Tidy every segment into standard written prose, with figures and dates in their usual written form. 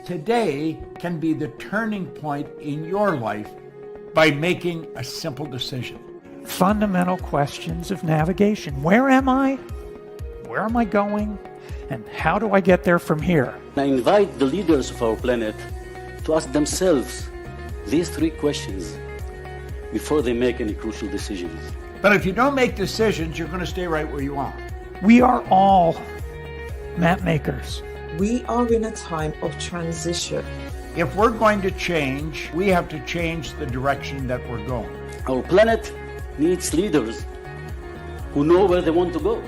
Today can be the turning point in your life by making a simple decision. Fundamental questions of navigation. Where am I? Where am I going? And how do I get there from here? I invite the leaders of our planet to ask themselves these three questions before they make any crucial decisions. But if you don't make decisions, you're going to stay right where you are. We are all map makers. We are in a time of transition. If we're going to change, we have to change the direction that we're going. Our planet needs leaders who know where they want to go.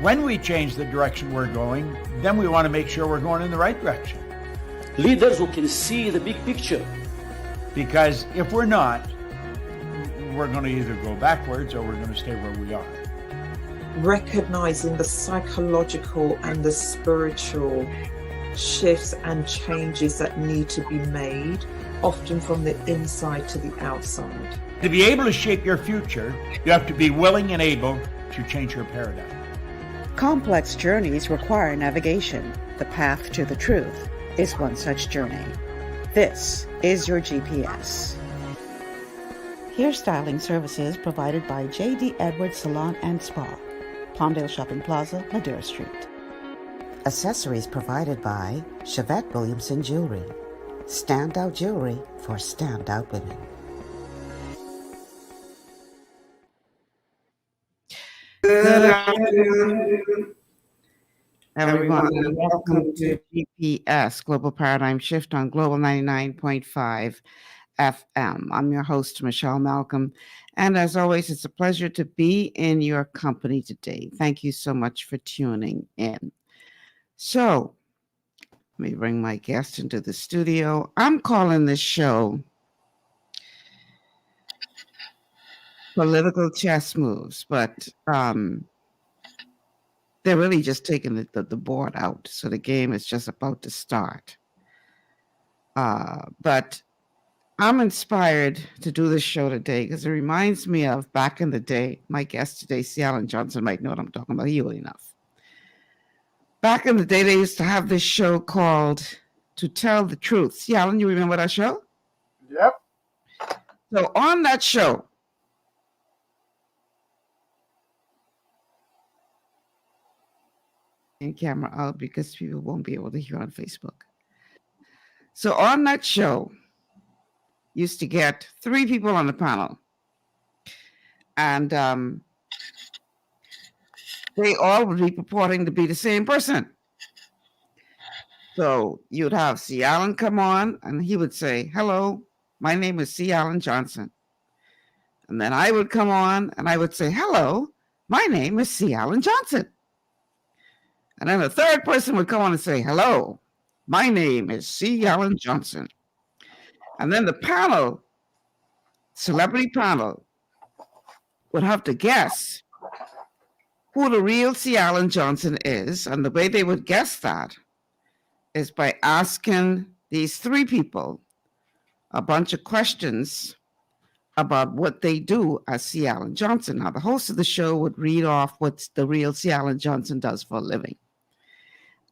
When we change the direction we're going, then we want to make sure we're going in the right direction. Leaders who can see the big picture. Because if we're not, we're going to either go backwards or we're going to stay where we are. Recognizing the psychological and the spiritual shifts and changes that need to be made, often from the inside to the outside. To be able to shape your future, you have to be willing and able to change your paradigm. Complex journeys require navigation. The path to the truth is one such journey. This is your GPS. Hairstyling services provided by J.D. Edwards Salon and Spa, Palmdale Shopping Plaza, Madera Street. Accessories provided by Chevette Williamson Jewelry. Standout jewelry for standout women. Good afternoon, everyone, and welcome to GPS, Global Paradigm Shift on Global 99.5 FM. I'm your host, Michelle Malcolm, and as always, it's a pleasure to be in your company today. Thank you so much for tuning in. So, let me bring my guest into the studio. I'm calling this show Political Chess Moves, but they're really just taking the board out, so the game is just about to start. But I'm inspired to do this show today because it reminds me of back in the day. My guest today, C. Alan Johnson, might know what I'm talking about. He will enough. Back in the day, they used to have this show called To Tell the Truth. C. Alan, you remember that show? Yep. So on that show, and camera out because people won't be able to hear on Facebook. So on that show, used to get three people on the panel, and they all would be purporting to be the same person. So you'd have C. Alan come on, and he would say, "Hello, my name is C. Alan Johnson." And then I would come on, and I would say, "Hello, my name is C. Alan Johnson." And then a third person would come on and say, "Hello, my name is C. Alan Johnson." And then the panel, celebrity panel, would have to guess who the real C. Alan Johnson is. And the way they would guess that is by asking these three people a bunch of questions about what they do as C. Alan Johnson. Now, the host of the show would read off what the real C. Alan Johnson does for a living.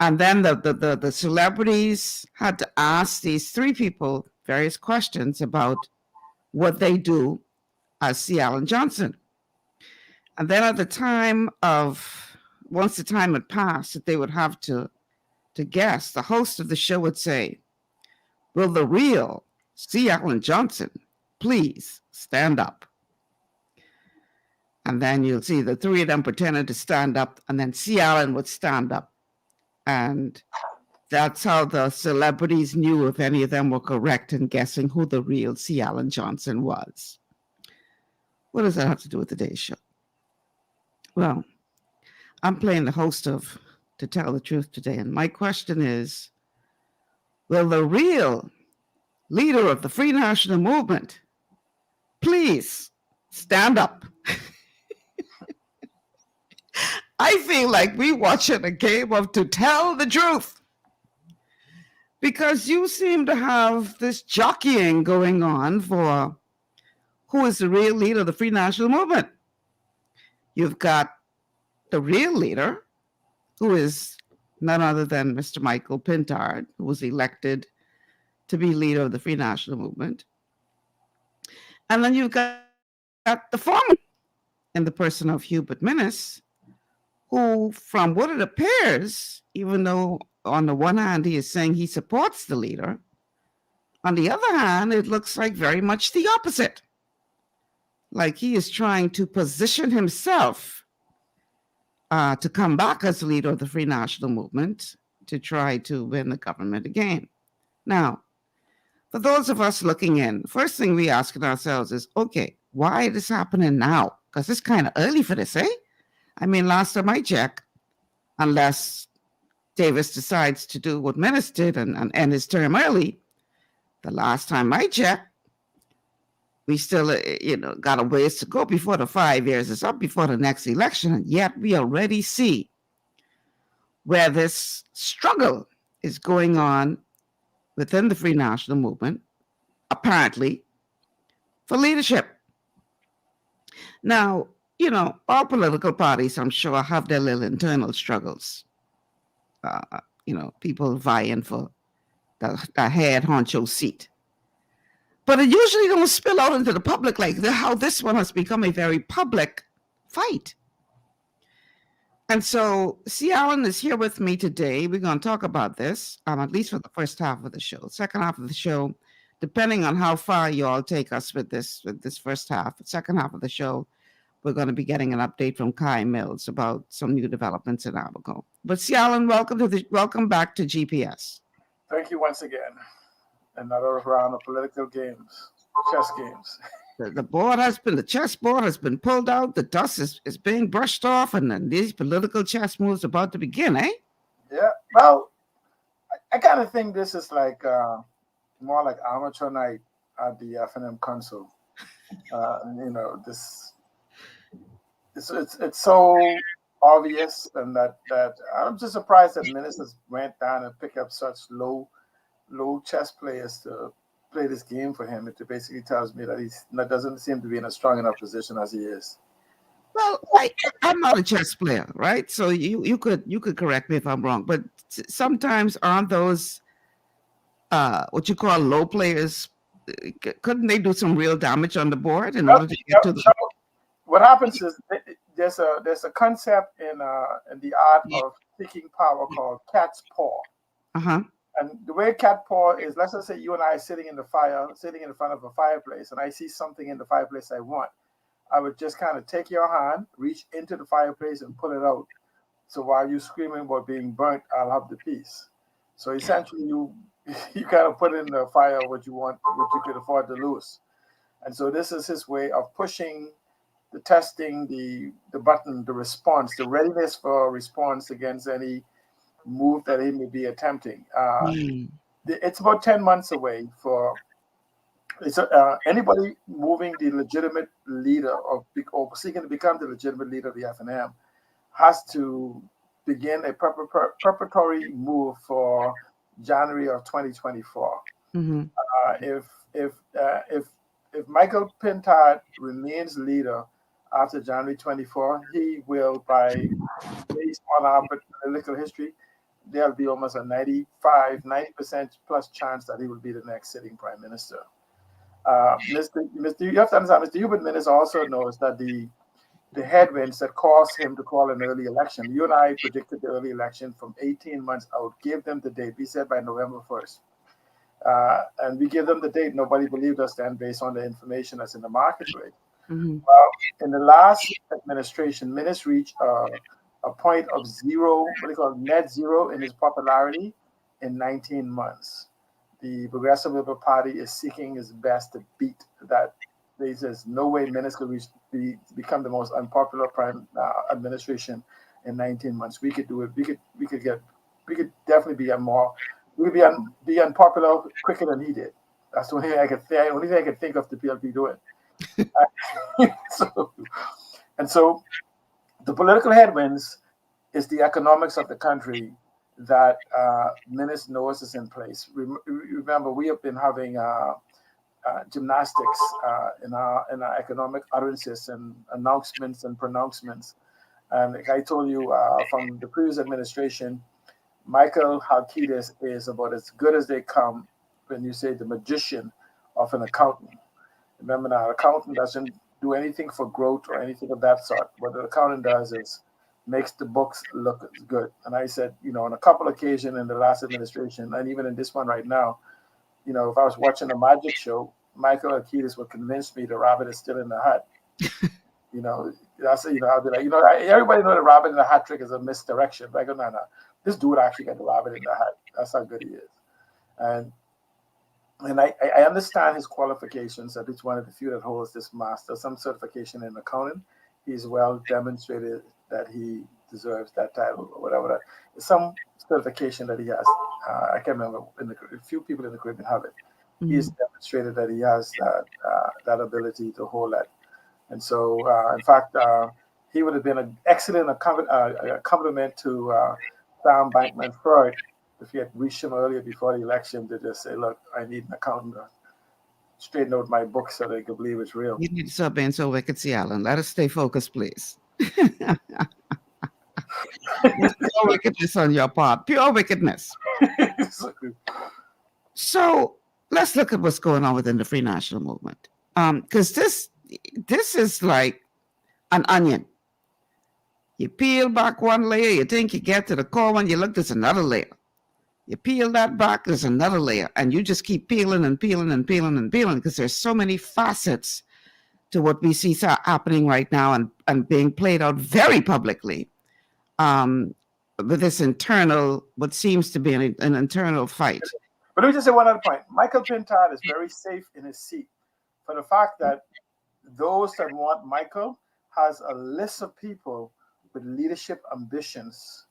And then the celebrities had to ask these three people various questions about what they do as C. Alan Johnson. And then at the time of, once the time had passed, that they would have to guess, the host of the show would say, "Will the real C. Alan Johnson please stand up?" And then you'll see the three of them pretended to stand up, and then C. Alan would stand up. And that's how the celebrities knew if any of them were correct in guessing who the real C. Alan Johnson was. What does that have to do with today's show? Well, I'm playing the host of To Tell the Truth today, and my question is, will the real leader of the Free National Movement please stand up? I feel like we watching a game of To Tell the Truth, because you seem to have this jockeying going on for who is the real leader of the Free National Movement. You've got the real leader, who is none other than Mr. Michael Pintard, who was elected to be leader of the Free National Movement. And then you've got the former in the person of Hubert Minnis, who, from what it appears, even though on the one hand he is saying he supports the leader, on the other hand, it looks like very much the opposite. Like he is trying to position himself to come back as leader of the Free National Movement to try to win the government again. Now, for those of us looking in, first thing we asking ourselves is, okay, why is this happening now? Because it's kind of early for this, eh? I mean, last time I checked, unless Davis decides to do what Minnis did and end his term early, the last time I checked, we still, got a ways to go before the 5 years is up, before the next election. And yet we already see where this struggle is going on within the Free National Movement, apparently, for leadership. Now, all political parties, I'm sure, have their little internal struggles. People vying for the head honcho seat. But it usually don't spill out into the public like how this one has become a very public fight. And so C. Allen is here with me today. We're going to talk about this, at least for the first half of the show. Second half of the show, depending on how far you all take us with this first half, the second half of the show, we're going to be getting an update from Kai Mills about some new developments in Abaco. But C. Allen, welcome back to GPS. Thank you once again. Another round of political games, chess games. The chessboard has been pulled out. The dust is being brushed off, and then these political chess moves about to begin, eh? Yeah. Well, I kind of think this is like more like amateur night at the FNM console. It's so obvious, and that I'm just surprised that ministers went down and picked up such low chess players to play this game for him. It basically tells me that that doesn't seem to be in a strong enough position as he is. Well, I'm not a chess player, right? So you could correct me if I'm wrong, but sometimes aren't those what you call low players? Couldn't they do some real damage on the board in order to get to the? What happens is there's a concept in the art of seeking power called cat's paw. Uh-huh. And the way cat paw is, let's just say you and I are sitting in front of a fireplace, and I see something in the fireplace I want. I would just kind of take your hand, reach into the fireplace, and pull it out. So while you're screaming about being burnt, I'll have the piece. So essentially, you kind of put in the fire what you want, what you could afford to lose. And so this is his way of pushing the testing, the button, the response, the readiness for response against any move that he may be attempting. It's about 10 months away for anybody moving the legitimate leader or seeking to become the legitimate leader of the FNM has to begin a preparatory move for January of 2024. Mm-hmm. If Michael Pintard remains leader after January 24, he will, based on our political history, there'll be almost a 90% plus chance that he will be the next sitting prime minister. You have to understand, Mr. Hubert Minnis also knows that the headwinds that caused him to call an early election. You and I predicted the early election from 18 months out, gave them the date. We said by November 1st. And we gave them the date. Nobody believed us then based on the information that's in the marketplace. Mm-hmm. Well, in the last administration, Minnis reached a point of zero, what they call net zero in his popularity in 19 months. The Progressive Liberal Party is seeking its best to beat that. There's no way Minnis could become the most unpopular prime administration in 19 months. We could do it. We could definitely be be unpopular quicker than he did. That's the only thing I could think of the PLP doing. So the political headwinds is the economics of the country that Minnis knows is in place. Remember, we have been having gymnastics in our economic utterances and announcements and pronouncements. And like I told you from the previous administration, Michael Halkitis is about as good as they come when you say the magician of an accountant. Remember now, an accountant doesn't do anything for growth or anything of that sort. What an accountant does is makes the books look good. And I said, on a couple occasions in the last administration, and even in this one right now, if I was watching a magic show, Michael Akitis would convince me the rabbit is still in the hat. I'll be like, everybody know the rabbit in the hat trick is a misdirection. But I go, no, this dude actually got the rabbit in the hat. That's how good he is. And I understand his qualifications. That he's one of the few that holds this master, some certification in accounting. He's well demonstrated that he deserves that title or whatever. Some certification that he has. I can't remember. A few people in the Caribbean have it. Mm-hmm. He's demonstrated that he has that ability to hold that. And so, in fact, he would have been an excellent accompaniment to Sam Bankman-Fried if he had reached him earlier before the election to just say, look, I need an accountant to straighten out my books so they can believe it's real. You need to stop being so wicked, C. Allen. Let us stay focused, please. Pure wickedness on your part. Pure wickedness. So let's look at what's going on within the Free National Movement. Because this is like an onion. You peel back one layer, you think you get to the core one, you look, there's another layer. You peel that back, there's another layer. And you just keep peeling and peeling and peeling and peeling because there's so many facets to what we see happening right now and being played out very publicly with this internal, what seems to be an internal fight. But let me just say one other point. Michael Pintard is very safe in his seat for the fact that those that want Michael has a list of people with leadership ambitions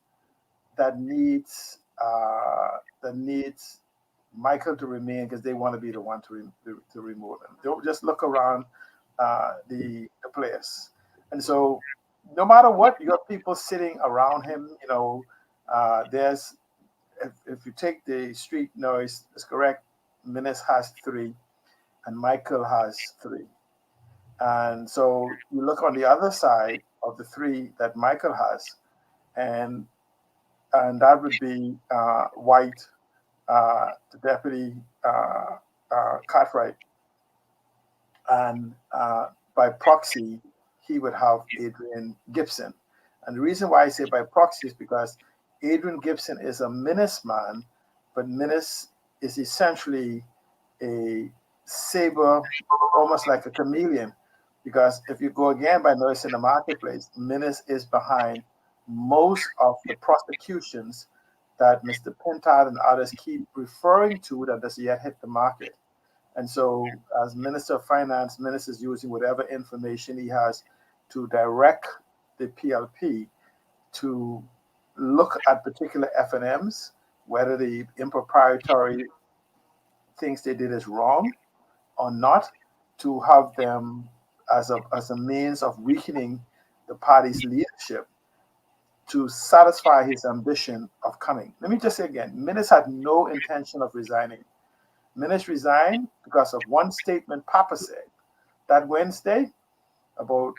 that needs Michael to remain because they want to be the one to remove him. Don't just look around the players. And so no matter what, you got people sitting around him. There's if you take the street noise, it's correct. Minnis has 3 and Michael has 3. And so you look on the other side of the 3 that Michael has, and that would be White, the deputy Cartwright, and by proxy, he would have Adrian Gibson. And the reason why I say by proxy is because Adrian Gibson is a Minnis man, but Minnis is essentially a saber, almost like a chameleon. Because if you go again by notice in the marketplace, Minnis is behind most of the prosecutions that Mr. Pintard and others keep referring to that doesn't yet hit the market. And so as Minister of Finance, Minnis is using whatever information he has to direct the PLP to look at particular FNMs, whether the improprietary things they did is wrong or not, to have them as a means of weakening the party's leadership to satisfy his ambition of coming. Let me just say again, Minnis had no intention of resigning. Minnis resigned because of one statement Papa said that Wednesday about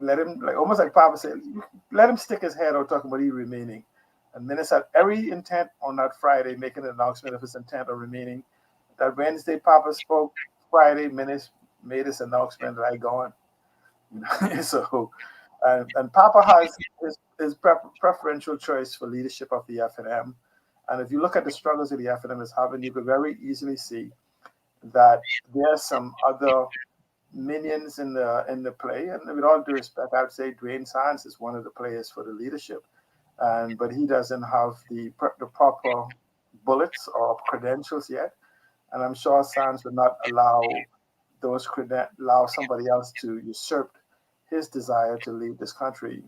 let him, like almost like Papa said, let him stick his head out talking about he remaining. And Minnis had every intent on that Friday making an announcement of his intent of remaining. That Wednesday Papa spoke, Friday Minnis made his announcement that I gone. So, and Papa has his preferential choice for leadership of the FNM. And if you look at the struggles that the FNM is having, you could very easily see that there's some other minions in the play. And with all due respect, I would say Dwayne Sands is one of the players for the leadership, but he doesn't have the proper bullets or credentials yet. And I'm sure Sands would not allow somebody else to usurp his desire to lead this country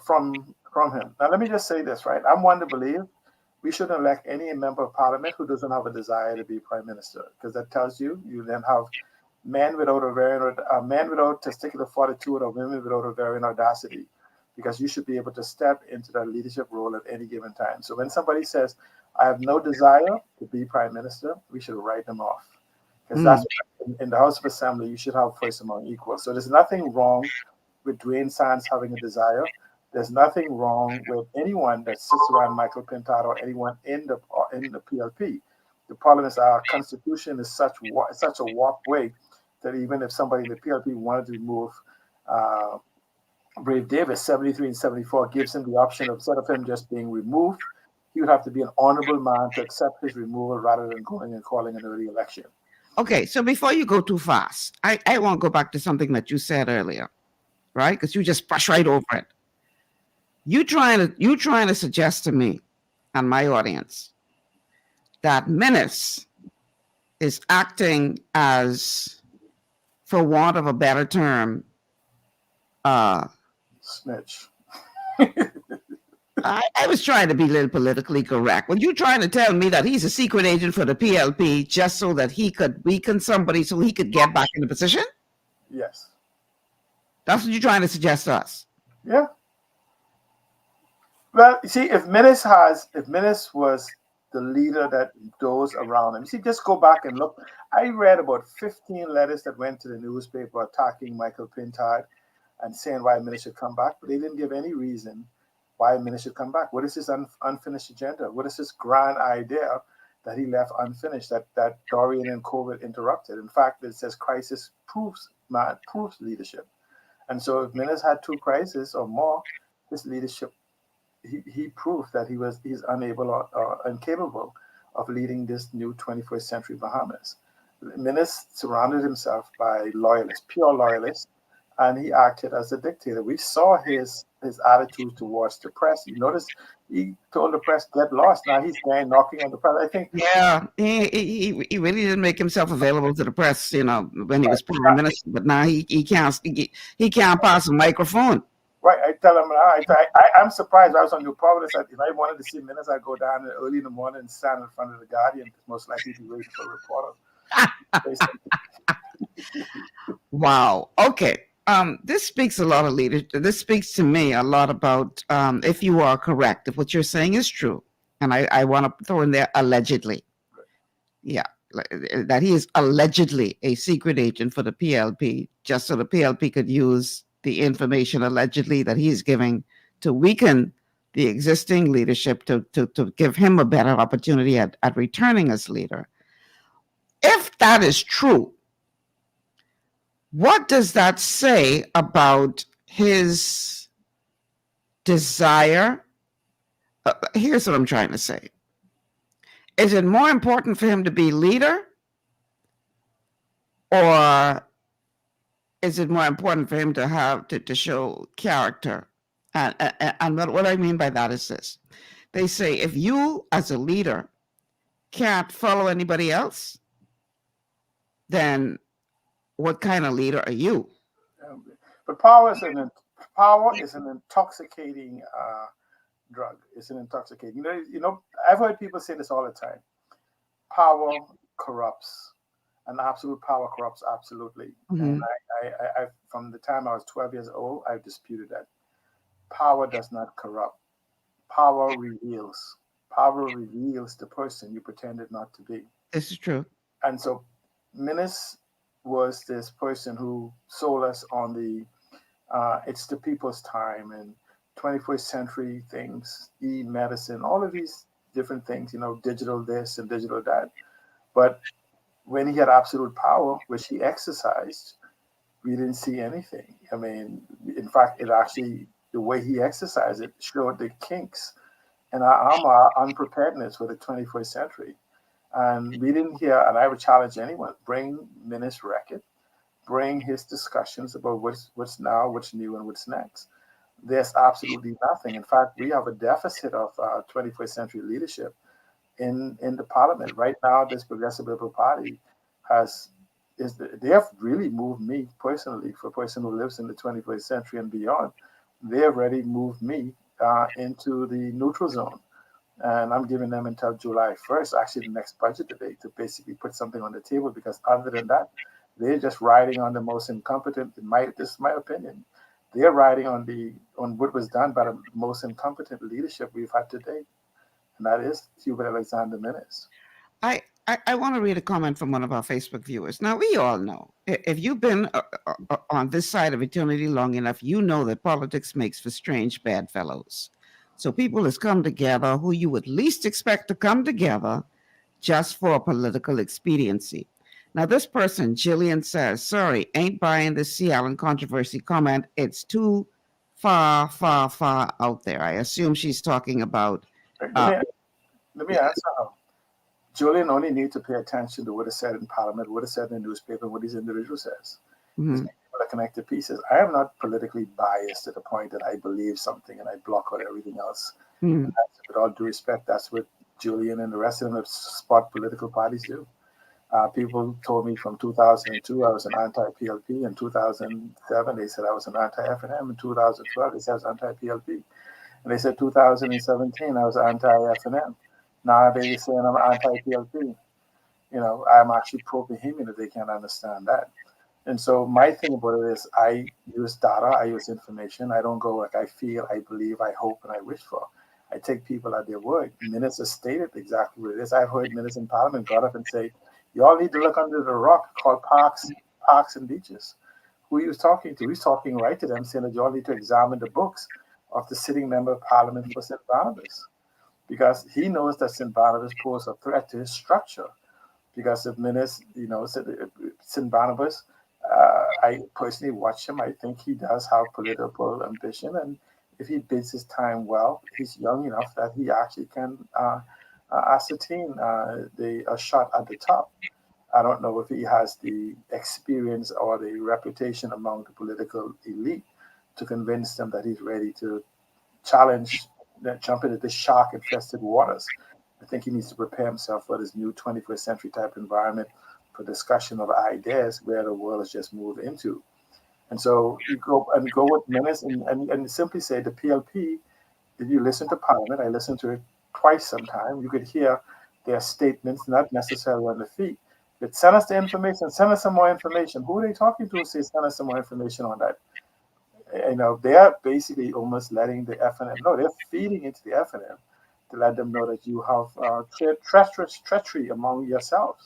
from him. Now, let me just say this, right? I'm one to believe we shouldn't elect any member of parliament who doesn't have a desire to be prime minister, because that tells you then have men without testicular fortitude or women without ovarian audacity, because you should be able to step into that leadership role at any given time. So when somebody says, I have no desire to be prime minister, we should write them off. Because that's in the House of Assembly, you should have first among equals. So there's nothing wrong with Dwayne Sands having a desire. There's nothing wrong with anyone that sits around Michael Pintard or anyone in the PLP. The problem is our constitution is such a warped way that even if somebody in the PLP wanted to remove Brave Davis, 73 and 74 gives him the option of, instead of him just being removed, he would have to be an honorable man to accept his removal rather than going and calling an early election. Okay, so before you go too fast, I want to go back to something that you said earlier, right? Because you just brush right over it. You trying to suggest to me and my audience that Minnis is acting as, for want of a better term, Snitch. I was trying to be a little politically correct. Well, you trying to tell me that he's a secret agent for the PLP just so that he could weaken somebody so he could get back in the position? Yes. That's what you're trying to suggest to us. Yeah. Well, you see, if Minnis was the leader that those around him, you see, just go back and look. I read about 15 letters that went to the newspaper attacking Michael Pintard and saying why Minnis should come back, but they didn't give any reason why Minnis should come back. What is his unfinished agenda? What is his grand idea that he left unfinished, that Dorian and COVID interrupted? In fact, it says crisis proves leadership. And so if Minnis had 2 crises or more, his leadership, he proved that he's unable or incapable of leading this new 21st century Bahamas. Minnis surrounded himself by loyalists, pure loyalists, and he acted as a dictator. We saw his attitude towards the press. You notice he told the press, get lost. Now he's going knocking on the press. I think. Yeah, he really didn't make himself available to the press, when he was prime minister. But now he can't pass a microphone. Right, I tell him I'm surprised. I was on New Providence. If I wanted to see Minnis, I'd go down early in the morning and stand in front of the Guardian. Most likely be waiting for a reporter. Wow. Okay. This speaks a lot of leadership. This speaks to me a lot about if you are correct, if what you're saying is true, and I want to throw in there allegedly. Yeah, that he is allegedly a secret agent for the PLP, just so the PLP could use the information allegedly that he is giving to weaken the existing leadership to give him a better opportunity at returning as leader. If that is true, what does that say about his desire? Here's what I'm trying to say. Is it more important for him to be leader, or is it more important for him to have to show character? And what I mean by that is this. They say if you as a leader can't follow anybody else, then what kind of leader are you? But power is an intoxicating drug. It's an intoxicating. I've heard people say this all the time. Power corrupts, and absolute power corrupts absolutely. Mm-hmm. And I from the time I was 12 years old, I've disputed that. Power does not corrupt. Power reveals. Power reveals the person you pretended not to be. This is true. And so, Minnis was this person who sold us on the it's the people's time and 21st century things, e-medicine, all of these different things, digital this and digital that. But when he had absolute power, which he exercised, we didn't see anything. I mean, in fact, it actually, the way he exercised it showed the kinks in our unpreparedness for the 21st century. And we didn't hear, and I would challenge anyone, bring Minnis' record, bring his discussions about what's now, what's new, and what's next. There's absolutely nothing. In fact, we have a deficit of 21st century leadership in the parliament. Right now, this Progressive Liberal Party they have really moved me personally, for a person who lives in the 21st century and beyond. They have already moved me into the neutral zone. And I'm giving them until July 1st, actually the next budget debate, to basically put something on the table, because other than that, they're just riding on the most incompetent, this is my opinion, they're riding on what was done by the most incompetent leadership we've had to date. And that is Hubert Alexander Minnis. I want to read a comment from one of our Facebook viewers. Now, we all know, if you've been on this side of eternity long enough, you know that politics makes for strange bedfellows. So people has come together who you would least expect to come together just for political expediency. Now, this person, Jillian, says, sorry, ain't buying the C. Allen controversy comment. It's too far out there. I assume she's talking about. Let me answer her. Julian only needs to pay attention to what is said in Parliament, what is said in the newspaper, what these individuals says. Mhm. People are connected pieces. I am not politically biased to the point that I believe something and I block out everything else. Mhm. And that's, with all due respect, that's what Julian and the rest of them that spot political parties do. People told me from 2002 I was an anti-PLP. In 2007 they said I was an anti-FNM. In 2012 they said I was anti-PLP. And they said 2017 I was anti-FNM. Now they're saying I'm anti-PLP. You know, I'm actually pro-Bahamian if they can't understand that. And so my thing about it is I use data, I use information. I don't go like I feel, I believe, I hope, and I wish for. I take people at their word. Ministers stated exactly what it is. I've heard ministers in Parliament got up and say, you all need to look under the rock called parks and beaches. Who he was talking to? He's talking right to them, saying that you all need to examine the books of the sitting member of Parliament for St. Barnabas. Because he knows that St. Barnabas poses a threat to his structure. Because if ministers, you know, St. Barnabas, I personally watch him. I think he does have political ambition. And if he bids his time well, he's young enough that he actually can ascertain a shot at the top. I don't know if he has the experience or the reputation among the political elite to convince them that he's ready to challenge, jump into the shark-infested waters. I think he needs to prepare himself for this new 21st century type environment for discussion of ideas where the world has just moved into. And so you go with minutes and simply say the PLP, if you listen to Parliament, I listened to it twice sometime, you could hear their statements, not necessarily on the feet. But send us the information, send us some more information. Who are they talking to? Say, send us some more information on that. You know, they're basically almost letting the FNM know. They're feeding into the FNM to let them know that you have treachery among yourselves.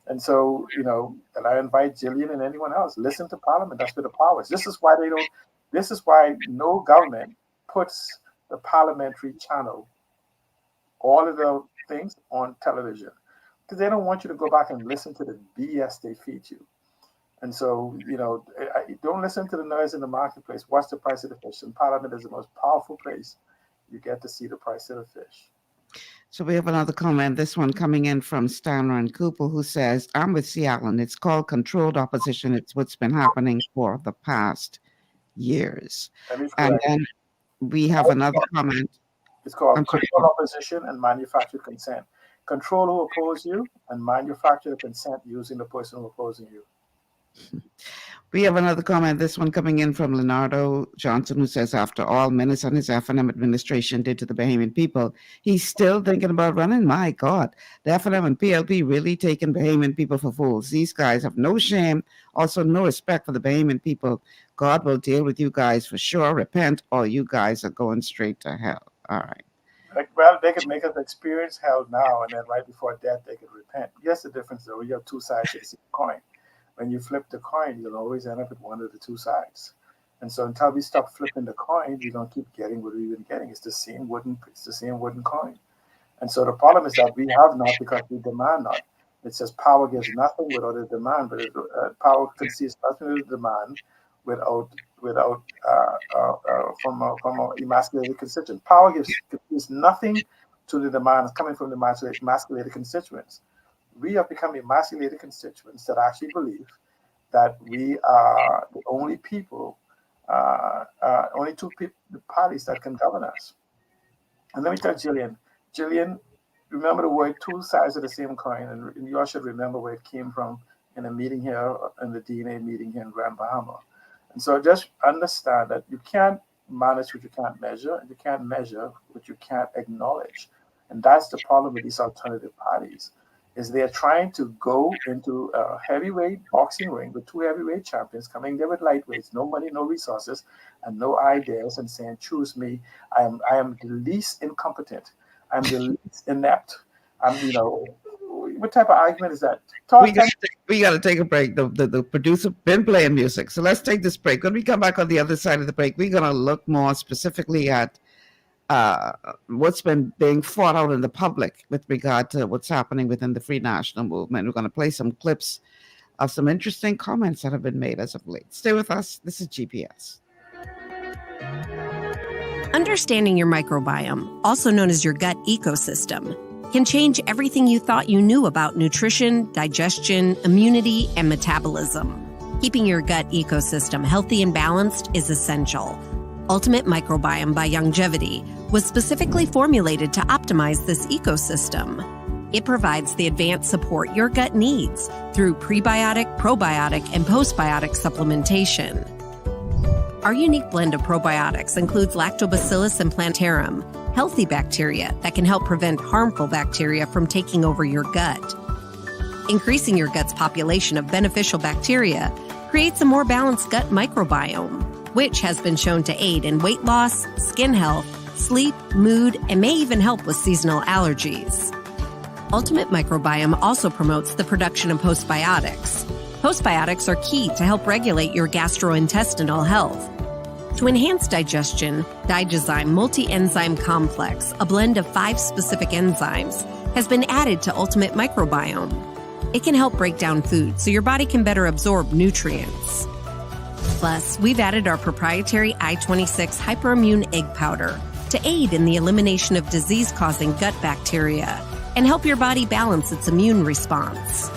And so, you know, and I invite Jillian and anyone else, listen to Parliament. That's where the power is. This is why no government puts the parliamentary channel, all of the things on television, because they don't want you to go back and listen to the BS they feed you. And so, you know, don't listen to the noise in the marketplace. Watch the price of the fish. And Parliament is the most powerful place. You get to see the price of the fish. So we have another comment, this one coming in from Stanley and Cooper, who says, I'm with C. Allen. It's called controlled opposition. It's what's been happening for the past years. And then we have another comment. It's called controlled opposition and manufactured consent. Control who oppose you and manufacture the consent using the person who opposing you. We have another comment, this one coming in from Leonardo Johnson, who says, after all Menace and his FNM administration did to the Bahamian people, he's still thinking about running? My God, the FNM and PLP really taking Bahamian people for fools. These guys have no shame, also no respect for the Bahamian people. God will deal with you guys for sure. Repent, or you guys are going straight to hell. All right. Like, well, they could make us experience hell now, and then right before death, they could repent. Yes, the difference, though, you have two sides to the same coin. When you flip the coin, you'll always end up at one of the two sides. And so until we stop flipping the coin, you're going to keep getting what we've been getting. It's the same wooden coin. And so the problem is that we have not because we demand not. It says power gives nothing without a demand, but power concedes nothing with a demand without from an emasculated constituent. Power gives nothing to the demand coming from the emasculated constituents. We have become emasculated constituents that actually believe that we are the only people, only two parties that can govern us. And let me tell Jillian, remember the word two sides of the same coin, and you all should remember where it came from in a meeting here, in the DNA meeting here in Grand Bahama. And so just understand that you can't manage what you can't measure, and you can't measure what you can't acknowledge. And that's the problem with these alternative parties. Is they're trying to go into a heavyweight boxing ring with two heavyweight champions coming there with lightweights, no money, no resources, and no ideas, and saying, choose me. I am the least incompetent. I'm the least inept. What type of argument is that? We got to take a break. The producer been playing music. So let's take this break. When we come back on the other side of the break, we're going to look more specifically at what's been being fought out in the public with regard to what's happening within the Free National Movement. We're going to play some clips of some interesting comments that have been made as of late. Stay with us. This is GPS. Understanding your microbiome, also known as your gut ecosystem, can change everything you thought you knew about nutrition, digestion, immunity, and metabolism. Keeping your gut ecosystem healthy and balanced is essential. Ultimate Microbiome by Youngevity was specifically formulated to optimize this ecosystem. It provides the advanced support your gut needs through prebiotic, probiotic, and postbiotic supplementation. Our unique blend of probiotics includes Lactobacillus and Plantarum, healthy bacteria that can help prevent harmful bacteria from taking over your gut. Increasing your gut's population of beneficial bacteria creates a more balanced gut microbiome, which has been shown to aid in weight loss, skin health, sleep, mood, and may even help with seasonal allergies. Ultimate Microbiome also promotes the production of postbiotics. Postbiotics are key to help regulate your gastrointestinal health. To enhance digestion, Digizyme Multi-Enzyme Complex, a blend of 5 specific enzymes, has been added to Ultimate Microbiome. It can help break down food so your body can better absorb nutrients. Plus, we've added our proprietary I-26 Hyperimmune Egg Powder to aid in the elimination of disease-causing gut bacteria and help your body balance its immune response.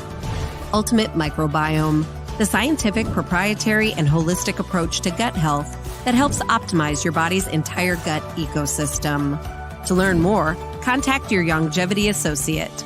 Ultimate Microbiome, the scientific, proprietary, and holistic approach to gut health that helps optimize your body's entire gut ecosystem. To learn more, contact your Youngevity associate.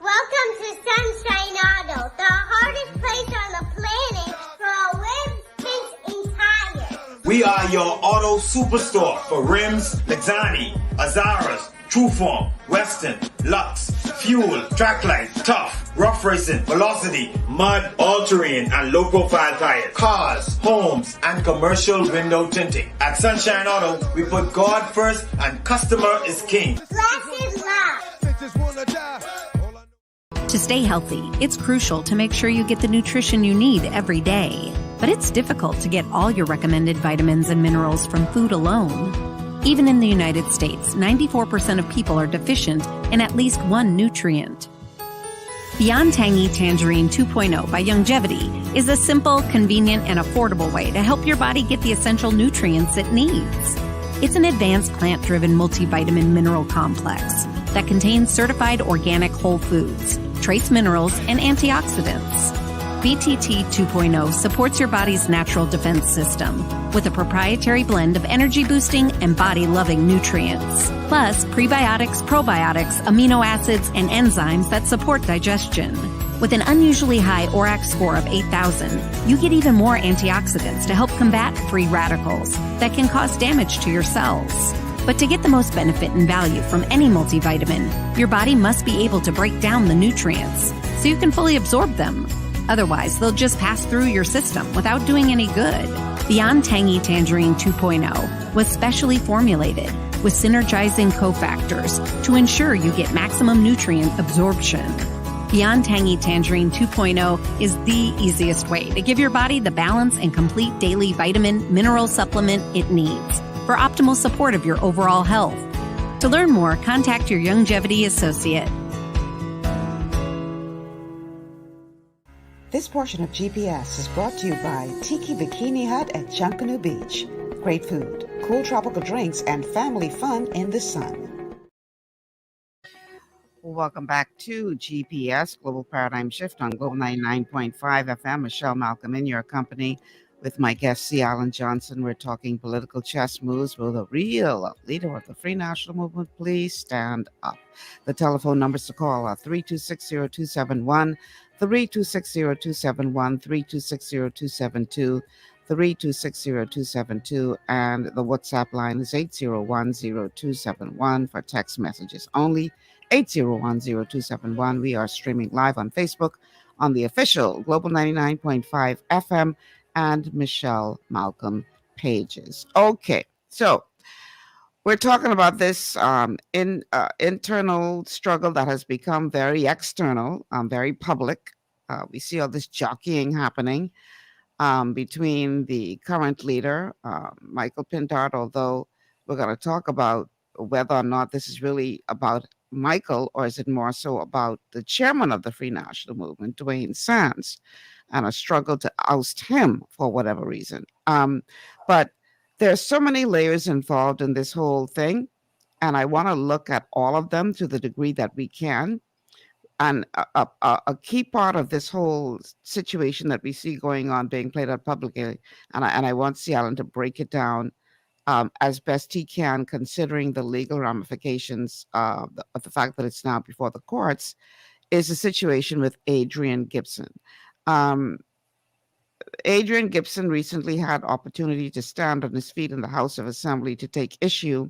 Welcome to Sunshine Auto, the hardest place on the planet for rims, tints, and tires. We are your auto superstore for rims, Lexani, Azaras, Trueform, Weston, Lux, Fuel, Tracklight, Tough, Rough Racing, Velocity, Mud, All-Terrain, and low-profile tires, cars, homes, and commercial window tinting. At Sunshine Auto, we put God first and customer is king. Glasses love. To stay healthy, it's crucial to make sure you get the nutrition you need every day. But it's difficult to get all your recommended vitamins and minerals from food alone. Even in the United States, 94% of people are deficient in at least one nutrient. Beyond Tangy Tangerine 2.0 by Youngevity is a simple, convenient, and affordable way to help your body get the essential nutrients it needs. It's an advanced plant-driven multivitamin mineral complex that contains certified organic whole foods, trace minerals, and antioxidants. BTT 2.0 supports your body's natural defense system with a proprietary blend of energy-boosting and body-loving nutrients, plus prebiotics, probiotics, amino acids, and enzymes that support digestion. With an unusually high ORAC score of 8,000, you get even more antioxidants to help combat free radicals that can cause damage to your cells. But to get the most benefit and value from any multivitamin, your body must be able to break down the nutrients so you can fully absorb them. Otherwise, they'll just pass through your system without doing any good. Beyond Tangy Tangerine 2.0 was specially formulated with synergizing cofactors to ensure you get maximum nutrient absorption. Beyond Tangy Tangerine 2.0 is the easiest way to give your body the balance and complete daily vitamin mineral supplement it needs for optimal support of your overall health. To learn more, contact your Youngevity associate. This portion of GPS is brought to you by Tiki Bikini Hut at Junkanoo Beach. Great food, cool tropical drinks, and family fun in the sun. Welcome back to GPS, Global Paradigm Shift on Global 99.5 FM. Michelle Malcolm in your company with my guest, C. Alan Johnson. We're talking political chess moves. Will the real leader of the Free National Movement please stand up? The telephone numbers to call are 3260271, 3260271, 3260272, 3260272, and the WhatsApp line is 8010271 for text messages only. 8010271. We are streaming live on Facebook on the official Global 99.5 FM and Michelle Malcolm pages. Okay, so we're talking about this internal struggle that has become very external, very public. We see all this jockeying happening between the current leader, Michael Pintard, although we're going to talk about whether or not this is really about Michael or is it more so about the chairman of the Free National Movement, Dwayne Sands, and a struggle to oust him for whatever reason. But there's so many layers involved in this whole thing, and I want to look at all of them to the degree that we can. And a key part of this whole situation that we see going on being played out publicly, and I want C. Alan to break it down as best he can, considering the legal ramifications of the fact that it's now before the courts, is the situation with Adrian Gibson. Adrian Gibson recently had opportunity to stand on his feet in the House of Assembly to take issue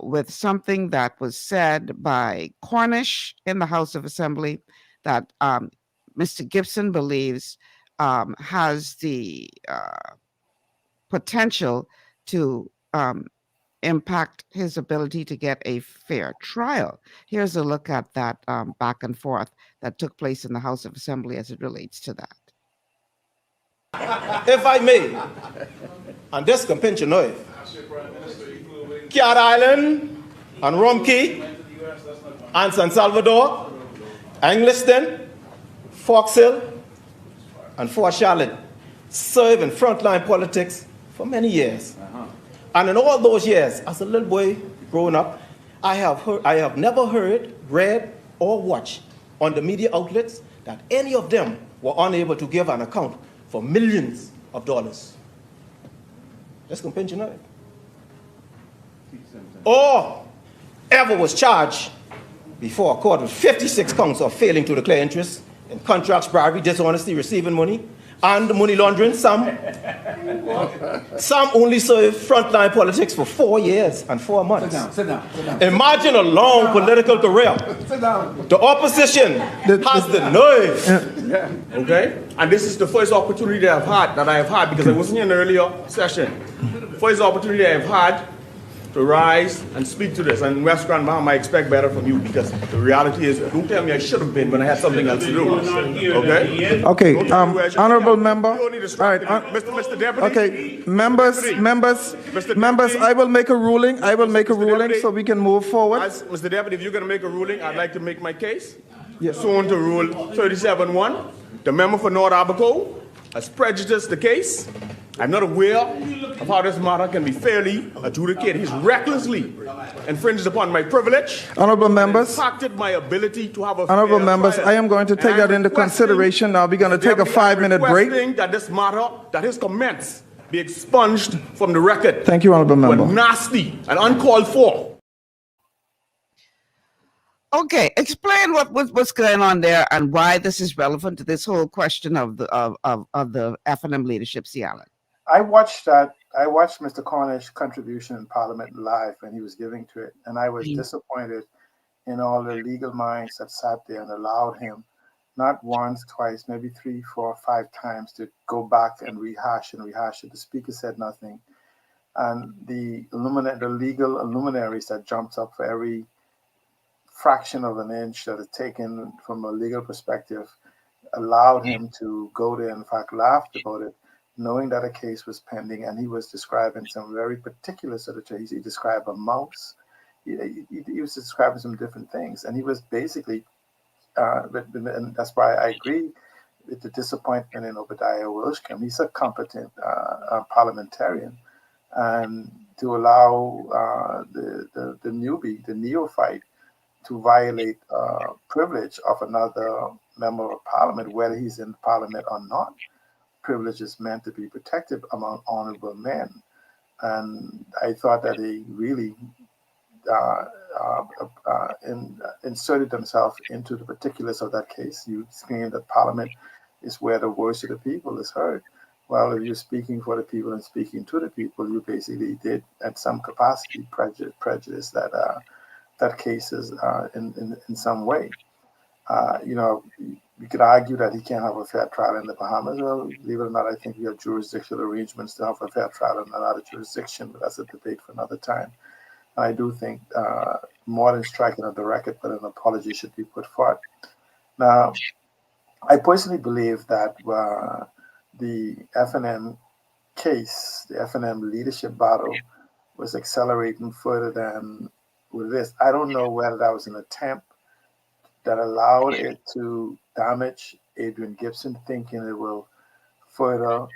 with something that was said by Cornish in the House of Assembly that Mr. Gibson believes has the potential to impact his ability to get a fair trial. Here's a look at that back and forth that took place in the House of Assembly as it relates to that. If I may, and this can pinch your nerve, Cat Island and Rumkey and San Salvador, Angliston, Fox Hill, and Fort Charlotte serve in frontline politics for many years. And in all those years, as a little boy growing up, I have never heard, read, or watched on the media outlets that any of them were unable to give an account for millions of dollars. Let's compare tonight. Or ever was charged before a court with 56 counts of failing to declare interest in contracts, bribery, dishonesty, receiving money, and money laundering. Some only served frontline politics for 4 years and 4 months. Sit down. Imagine a long political career. The opposition has the nerve. Okay? And this is the first opportunity that I have had because I wasn't in an earlier session. First opportunity I have had to rise and speak to this. And West Grand Bahama, I expect better from you because the reality is, don't tell me I should have been when I had something else to do. Okay? Okay, honorable member. You don't need to All right, Mr. Deputy. okay, members, I will make a ruling. So we can move forward. Mr. Deputy, if you're going to make a ruling, I'd like to make my case. Yes. Pursuant to Rule 37.1, the member for North Abaco has prejudiced the case. I'm not aware of how this matter can be fairly adjudicated. He's recklessly infringed upon my privilege. Honorable members. Impacted my ability to have a Honorable fair members, trial. I am going to take that into consideration. Now we're going to take a 5-minute break. Requesting that this matter, that his comments be expunged from the record. Thank you, honorable member. Were nasty and uncalled for. Okay, explain what's going on there and why this is relevant to this whole question of the F&M leadership, C. Alan. I watched Mr. Cornish's contribution in Parliament live when he was giving to it, and I was disappointed in all the legal minds that sat there and allowed him not once, twice, maybe 3, 4, 5 times to go back and rehash it. The speaker said nothing, and the legal luminaries that jumped up for every fraction of an inch that is taken from a legal perspective allowed him to go there, in fact laughed about it, knowing that a case was pending, and he was describing some very particular sort of case. He described a mouse. He was describing some different things, and he was basically, and that's why I agree with the disappointment in Obadiah Wilshcombe. He's a competent parliamentarian, and to allow the newbie, the neophyte, to violate privilege of another member of parliament, whether he's in parliament or not. Privilege is meant to be protected among honorable men. And I thought that they really inserted themselves into the particulars of that case. You screamed that parliament is where the voice of the people is heard. Well, if you're speaking for the people and speaking to the people, you basically did, at some capacity, prejudice that cases in some way. You could argue that he can't have a fair trial in the Bahamas. Well, believe it or not, I think we have jurisdictional arrangements to have a fair trial in another jurisdiction, but that's a debate for another time. I do think more than striking of the record, but an apology should be put forth. Now, I personally believe that the FNM case, the FNM leadership battle, was accelerating further than with this. I don't know whether that was an attempt that allowed it to damage Adrian Gibson, thinking it will further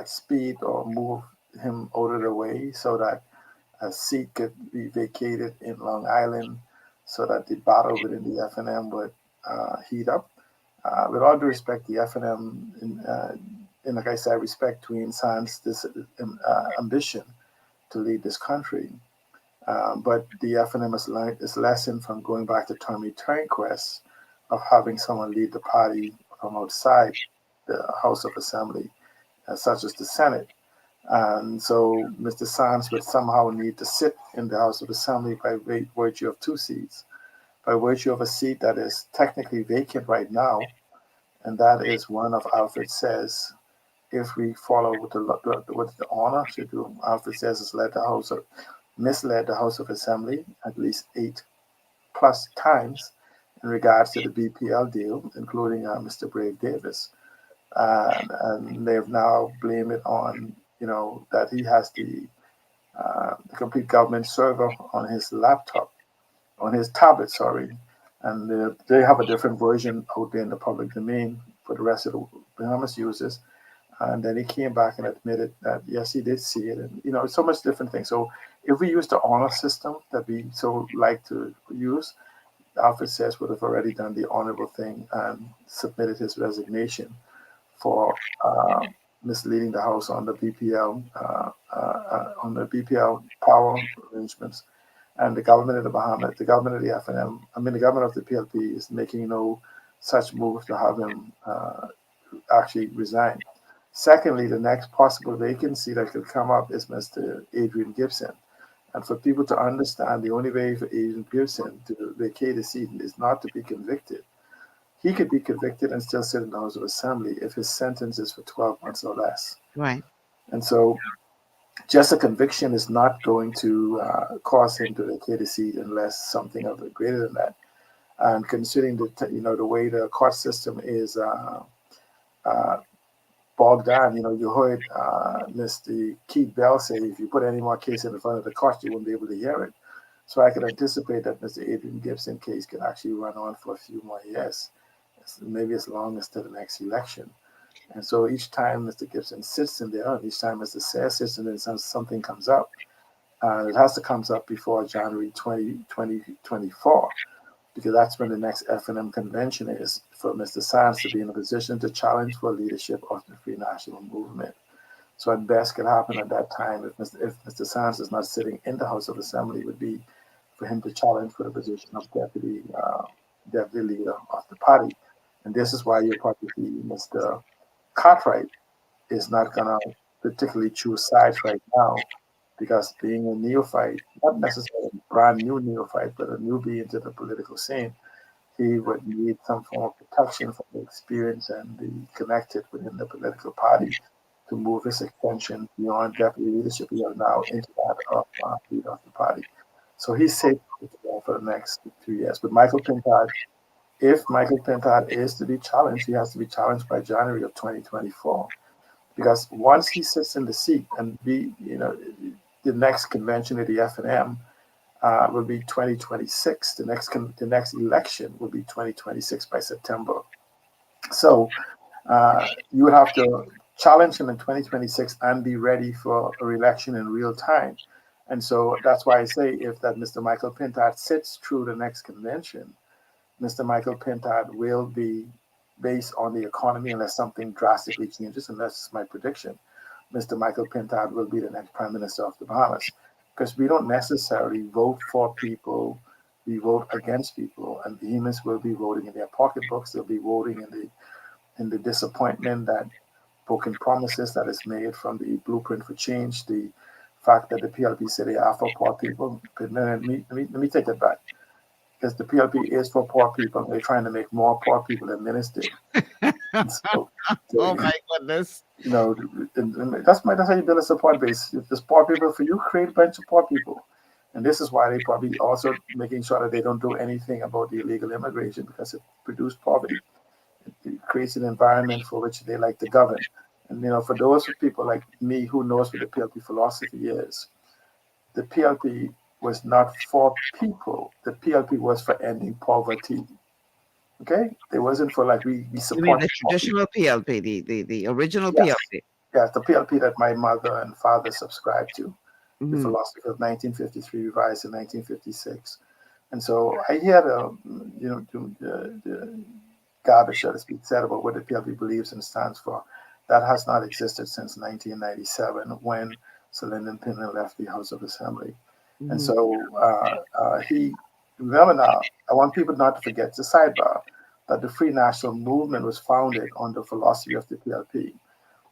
speed or move him out of the way so that a seat could be vacated in Long Island, so that the battle within the FNM would heat up. With all due respect, the FNM, and like I said, I respect Tweed Sands' this ambition to lead this country. But the FNM has learned its lesson from going back to Tommy Turnquest of having someone lead the party from outside the House of Assembly, such as the Senate. And so Mr. Sands would somehow need to sit in the House of Assembly by virtue of 2 seats, by virtue of a seat that is technically vacant right now, and that is one of Alfred Says. If we follow what the honor should do, Alfred Says has misled the House of Assembly at least 8+ times in regards to the BPL deal, including Mr. Brave Davis. And they've now blamed it on, that he has the complete government server on his laptop, on his tablet, sorry. And they have a different version out there in the public domain for the rest of the Bahamas users. And then he came back and admitted that, yes, he did see it. And, it's so much different things. So if we use the honor system that we so like to use, Alfred Says would have already done the honorable thing and submitted his resignation for misleading the House on the BPL power arrangements. And the government of the Bahamas, the government of the FNM, the government of the PLP is making no such move to have him actually resign. Secondly, the next possible vacancy that could come up is Mr. Adrian Gibson. And for people to understand, the only way for Adrian Gibson to vacate the seat is not to be convicted. He could be convicted and still sit in the House of Assembly if his sentence is for 12 months or less. Right. And so just a conviction is not going to cause him to vacate the seat unless something of it greater than that. And considering the way the court system is bogged down, you heard Mr. Keith Bell say if you put any more case in front of the court, you won't be able to hear it. So I could anticipate that Mr. Adrian Gibson case could actually run on for a few more years, maybe as long as to the next election. And so each time Mr. Gibson sits in there, and each time Mr. Sayre sits in there, something comes up. It has to come up before January 2024, because that's when the next FNM convention is for Mr. Sands to be in a position to challenge for leadership of the Free National Movement. So at best could happen at that time, if Mr. Sands is not sitting in the House of Assembly, would be for him to challenge for the position of deputy leader of the party. And this is why you'll probably see Mr. Cartwright is not going to particularly choose sides right now, because being a neophyte, not necessarily a brand new neophyte, but a newbie into the political scene, he would need some form of protection from the experience and the connected within the political party to move his extension beyond deputy leadership now into that of leader of the party. So he's safe for the next 2 years. But Michael Pintard, if Michael Pintard is to be challenged, he has to be challenged by January of 2024. Because once he sits in the seat and the next convention of the FNM will be 2026. The next election will be 2026 by September. So you would have to challenge him in 2026 and be ready for a re-election in real time. And so that's why I say if that Mr. Michael Pintard sits through the next convention, Mr. Michael Pintard will be, based on the economy, unless something drastically changes, and that's my prediction, Mr. Michael Pintard will be the next Prime Minister of the Bahamas. Because we don't necessarily vote for people, we vote against people, and Bahamians will be voting in their pocketbooks. They'll be voting in the disappointment that broken promises that is made from the Blueprint for Change, the fact that the PLP said they are for poor people. Let me take that back. Because the PLP is for poor people, they're trying to make more poor people administered. So, oh my goodness! That's how you build a support base. If there's poor people for you, create a bunch of poor people, and this is why they probably also making sure that they don't do anything about the illegal immigration, because it produced poverty. it creates an environment for which they like to govern. And for those people like me who knows what the PLP philosophy is, the PLP was not for people. The PLP was for ending poverty. Okay, it wasn't for we support. You mean the traditional PLP, the original PLP? Yes, the PLP that my mother and father subscribed to, the philosophy of 1953 revised in 1956. And so I hear the garbage, so to speak, said about what the PLP believes and stands for. That has not existed since 1997 when Sir Lyndon Pinner left the House of Assembly. And so remember now, I want people not to forget, it's a sidebar, that the Free National Movement was founded on the philosophy of the PLP.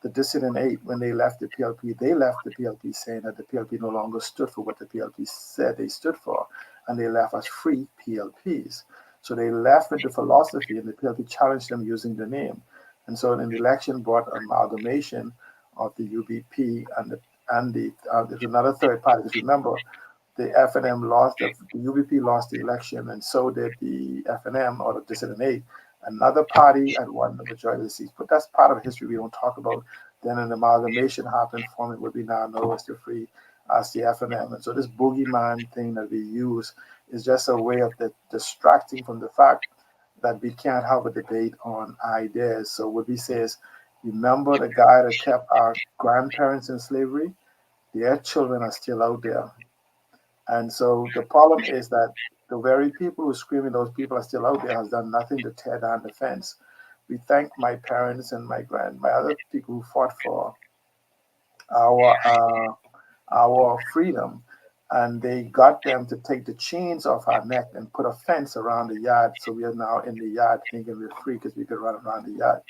The Dissident 8, when they left the PLP saying that the PLP no longer stood for what the PLP said they stood for, and they left as free PLPs. So they left with the philosophy, and the PLP challenged them using the name. And so an election brought amalgamation of the UBP and there's another third party. Because remember, the FNM lost, the UBP lost the election, and so did the FNM or the Dissident 8. Another party had won the majority of the seats, but that's part of history we don't talk about. Then an amalgamation happened, forming what we now know as the Free, as the FNM. And so this boogeyman thing that we use is just a way of distracting from the fact that we can't have a debate on ideas. So what we say is, remember the guy that kept our grandparents in slavery? Their children are still out there. And so the problem is that the very people who are screaming those people are still out there has done nothing to tear down the fence. We thank my parents and my other people who fought for our freedom, and they got them to take the chains off our neck and put a fence around the yard. So we are now in the yard thinking we're free because we could run around the yard.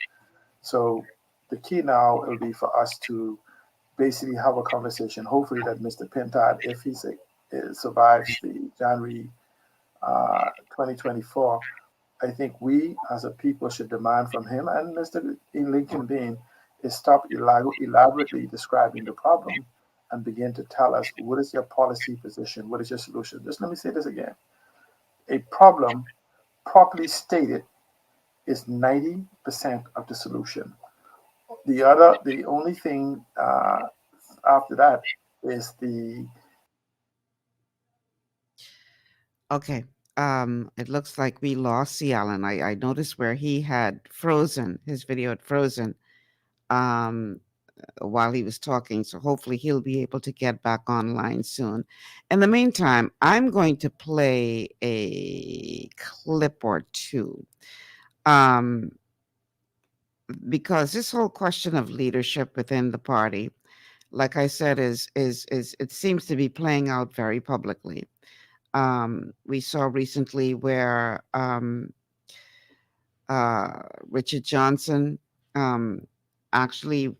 So the key now will be for us to basically have a conversation. Hopefully that Mr. Pintard, if he survives the January 2024, I think we as a people should demand from him and Mr. Lincoln Bean is stop elaborately describing the problem and begin to tell us what is your policy position, what is your solution. Just let me say this again. A problem properly stated is 90% of the solution. The only thing after that is the. Okay. It looks like we lost C. Allen. I noticed where he had frozen, his video had frozen while he was talking. So hopefully he'll be able to get back online soon. In the meantime, I'm going to play a clip or two. Because this whole question of leadership within the party, like I said, is it seems to be playing out very publicly. We saw recently where Richard Johnson actually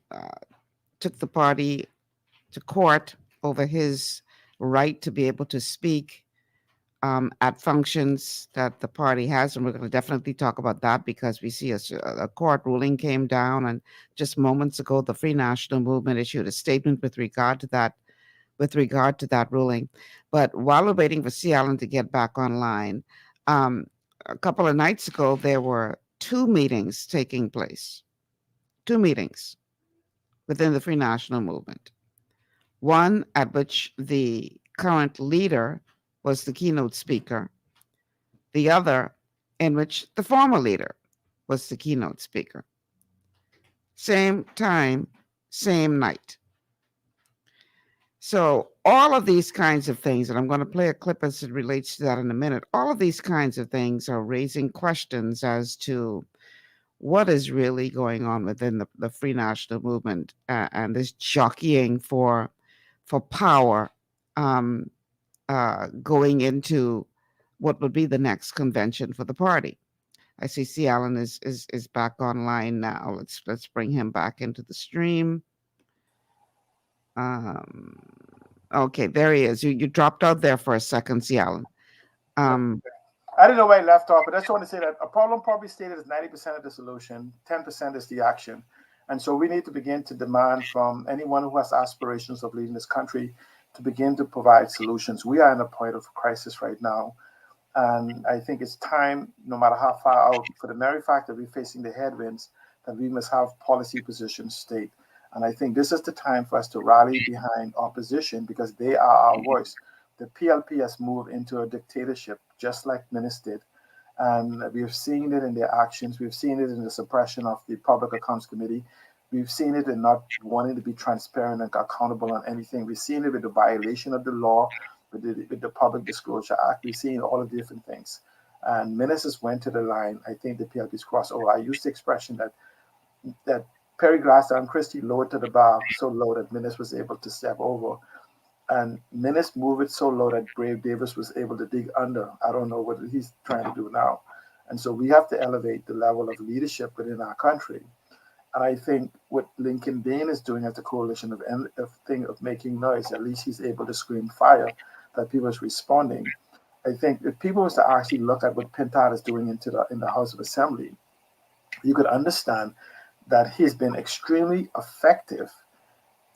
took the party to court over his right to be able to speak at functions that the party has. And we're going to definitely talk about that because we see a court ruling came down. And just moments ago, the Free National Movement issued a statement with regard to that ruling. But while we're waiting for C. Allen to get back online, a couple of nights ago, there were two meetings taking place. Two meetings within the Free National Movement. One at which the current leader was the keynote speaker. The other in which the former leader was the keynote speaker. Same time, same night. So all of these kinds of things, and I'm going to play a clip as it relates to that in a minute, all of these kinds of things are raising questions as to what is really going on within the Free National Movement and this jockeying for power going into what would be the next convention for the party. I see C. Allen is back online now. Let's bring him back into the stream. Okay, there he is. You dropped out there for a second, C. Allen. I don't know where I left off, but I just want to say that a problem probably stated is 90% of the solution, 10% is the action. And so we need to begin to demand from anyone who has aspirations of leading this country to begin to provide solutions. We are in a point of crisis right now. And I think it's time, no matter how far out, for the very fact that we're facing the headwinds, that we must have policy positions state. And I think this is the time for us to rally behind opposition because they are our voice. The PLP has moved into a dictatorship, just like Minnis did. And we've seen it in their actions. We've seen it in the suppression of the Public Accounts Committee. We've seen it in not wanting to be transparent and accountable on anything. We've seen it with the violation of the law, with the Public Disclosure Act. We've seen all of the different things. And Minnis has went to the line. I think the PLP's crossed over. I used the expression that Perry Glasser and Christie lowered to the bar so low that Minnis was able to step over. And Minnis moved it so low that Brave Davis was able to dig under. I don't know what he's trying to do now. And so we have to elevate the level of leadership within our country. And I think what Lincoln Bain is doing as a coalition of making noise, at least he's able to scream fire, that people is responding. I think if people was to actually look at what Pintard is doing in the House of Assembly, you could understand that he's been extremely effective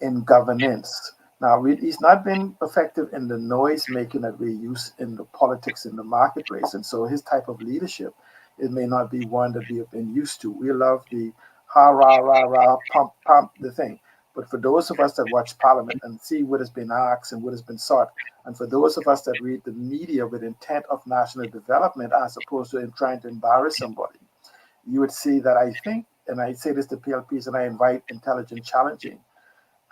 in governance. Now, he's not been effective in the noise making that we use in the politics in the marketplace. And so his type of leadership, it may not be one that we have been used to. We love the ha, rah, rah, rah, pump, pump, the thing. But for those of us that watch Parliament and see what has been asked and what has been sought, and for those of us that read the media with intent of national development as opposed to in trying to embarrass somebody, you would see that I think, and I say this to PLPs and I invite intelligent challenging,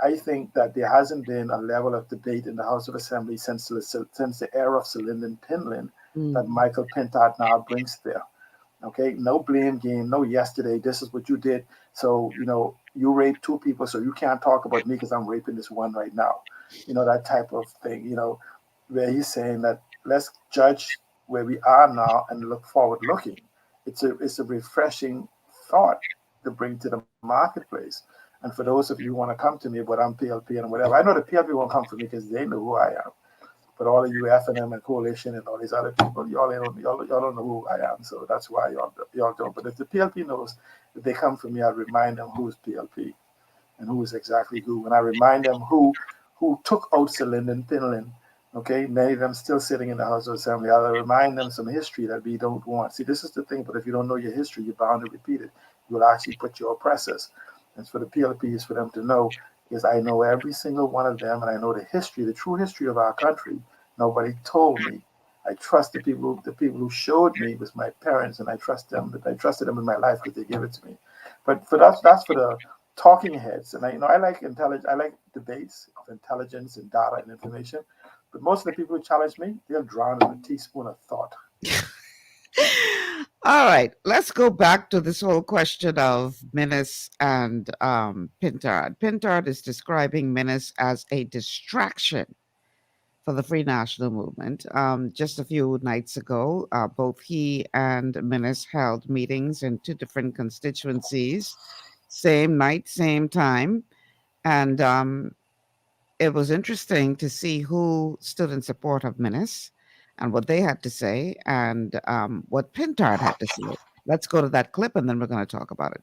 I think that there hasn't been a level of debate in the House of Assembly since the era of Celinda Pinlin that Michael Pintard now brings there. Okay, no blame game, no yesterday, this is what you did. So, you raped 2 people, so you can't talk about me because I'm raping this one right now. That type of thing, where he's saying that let's judge where we are now and look forward looking. It's a refreshing thought to bring to the marketplace. And for those of you who want to come to me, but I'm PLP and whatever, I know the PLP won't come for me because they know who I am. But all of you FNM and Coalition and all these other people, y'all don't know who I am. So that's why y'all don't. But if the PLP knows, if they come for me, I remind them who is PLP and who is exactly who. And I remind them who took out Celinda Pinlin. Okay, many of them still sitting in the House of Assembly. I'll remind them some history that we don't want. See, this is the thing, but if you don't know your history, you're bound to repeat it. You will actually put your oppressors. And for the PLP is for them to know, because I know every single one of them, and I know the history, the true history of our country. Nobody told me. I trust the people who showed me was my parents, and I trust them. But I trusted them in my life because they gave it to me. But for that's for the talking heads, and I like I like debates of intelligence and data and information. But most of the people who challenge me, they'll drown in a teaspoon of thought. All right, let's go back to this whole question of Minnis and Pintard. Pintard is describing Minnis as a distraction for the Free National Movement. Just a few nights ago, both he and Minnis held meetings in 2 different constituencies, same night, same time. And it was interesting to see who stood in support of Minnis and what they had to say and what Pintard had to say. Let's go to that clip and then we're going to talk about it.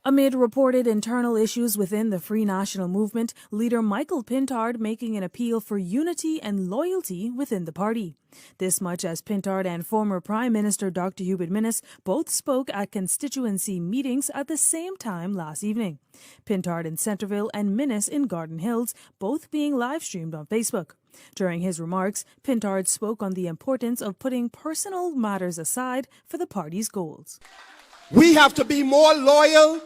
Amid reported internal issues within the Free National Movement, leader Michael Pintard making an appeal for unity and loyalty within the party. This much as Pintard and former Prime Minister Dr. Hubert Minnis both spoke at constituency meetings at the same time last evening. Pintard in Centreville and Minnis in Garden Hills, both being live-streamed on Facebook. During his remarks, Pintard spoke on the importance of putting personal matters aside for the party's goals. We have to be more loyal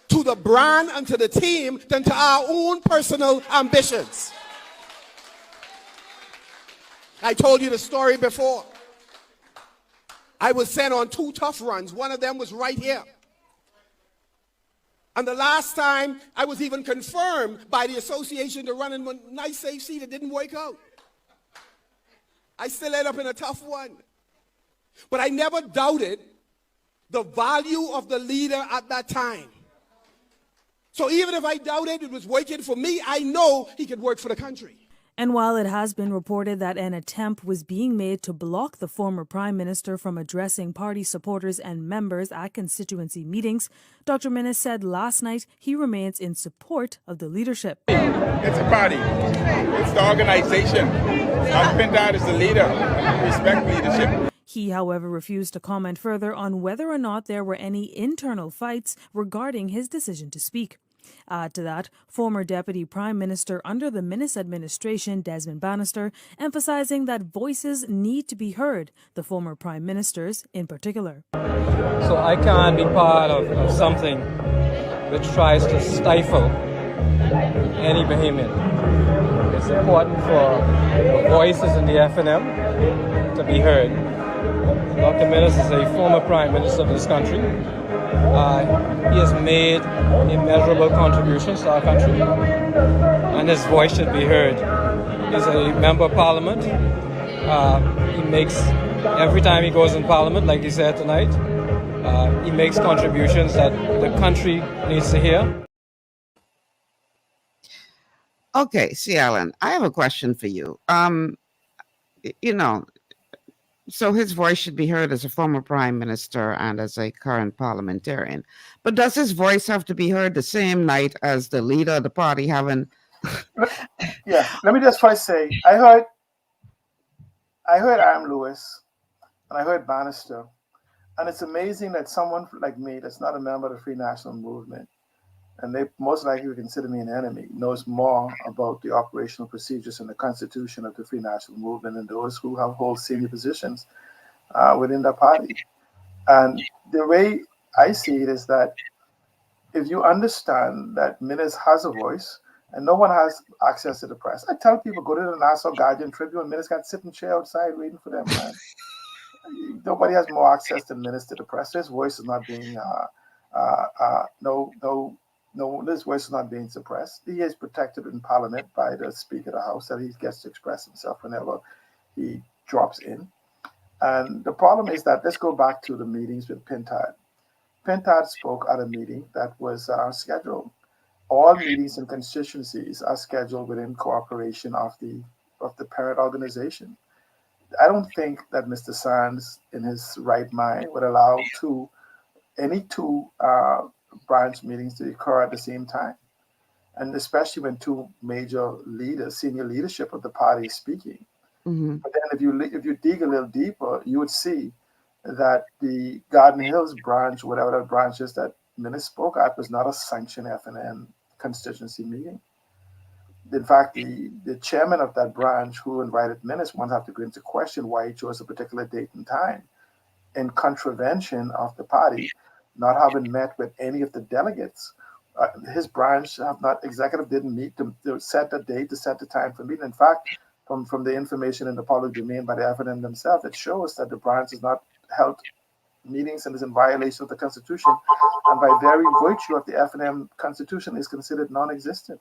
to the brand and to the team than to our own personal ambitions. I told you the story before. I was sent on 2 tough runs. One of them was right here. And the last time I was even confirmed by the association to run in a nice safe seat, it didn't work out. I still ended up in a tough one. But I never doubted the value of the leader at that time. So even if I doubted it was working for me, I know he could work for the country. And while it has been reported that an attempt was being made to block the former Prime Minister from addressing party supporters and members at constituency meetings, Dr. Minnis said last night he remains in support of the leadership. It's a party. It's the organization. Pintard is the leader, and we respect leadership. He, however, refused to comment further on whether or not there were any internal fights regarding his decision to speak. Add to that, former Deputy Prime Minister under the Minnis administration, Desmond Bannister, emphasizing that voices need to be heard, the former Prime Ministers in particular. So I can't be part of something which tries to stifle any Bahamian. It's important for the voices in the FNM to be heard. Dr. Minnis is a former Prime Minister of this country. He has made immeasurable contributions to our country, and his voice should be heard. He's a member of Parliament. He makes, every time he goes in Parliament, like he said tonight, he makes contributions that the country needs to hear. Okay, C. Allen, I have a question for you. So his voice should be heard as a former prime minister and as a current parliamentarian. But does his voice have to be heard the same night as the leader of the party having... Yeah, let me just first say, I heard Aaron Lewis and I heard Bannister. And it's amazing that someone like me that's not a member of the Free National Movement, and they most likely would consider me an enemy, knows more about the operational procedures and the constitution of the Free National Movement than those who hold senior positions within the party. And the way I see it is that if you understand that Minnis has a voice and no one has access to the press, I tell people, go to the Nassau Guardian Tribune, Minnis got to sit in chair outside waiting for them, man. Nobody has more access than Minnis to the press. His voice is not being his voice is not being suppressed. He is protected in Parliament by the Speaker of the House, that he gets to express himself whenever he drops in. And the problem is that, let's go back to the meetings with Pintard. Pintard spoke at a meeting that was scheduled. All meetings and constituencies are scheduled within cooperation of the parent organization. I don't think that Mr. Sands, in his right mind, would allow any two branch meetings to occur at the same time, and especially when two major leaders, senior leadership of the party, is speaking. Mm-hmm. But then, if you dig a little deeper, you would see that the Garden Hills branch, whatever that branch is that Minnis spoke at, was not a sanctioned FNM constituency meeting. In fact, the chairman of that branch, who invited Minnis, once have to go into question why he chose a particular date and time, in contravention of the party not having met with any of the delegates. His branch executive didn't meet to set the date, to set the time for meeting. In fact, from the information in the public domain by the FNM themselves, it shows that the branch has not held meetings and is in violation of the Constitution, and by very virtue of the FNM Constitution is considered non-existent.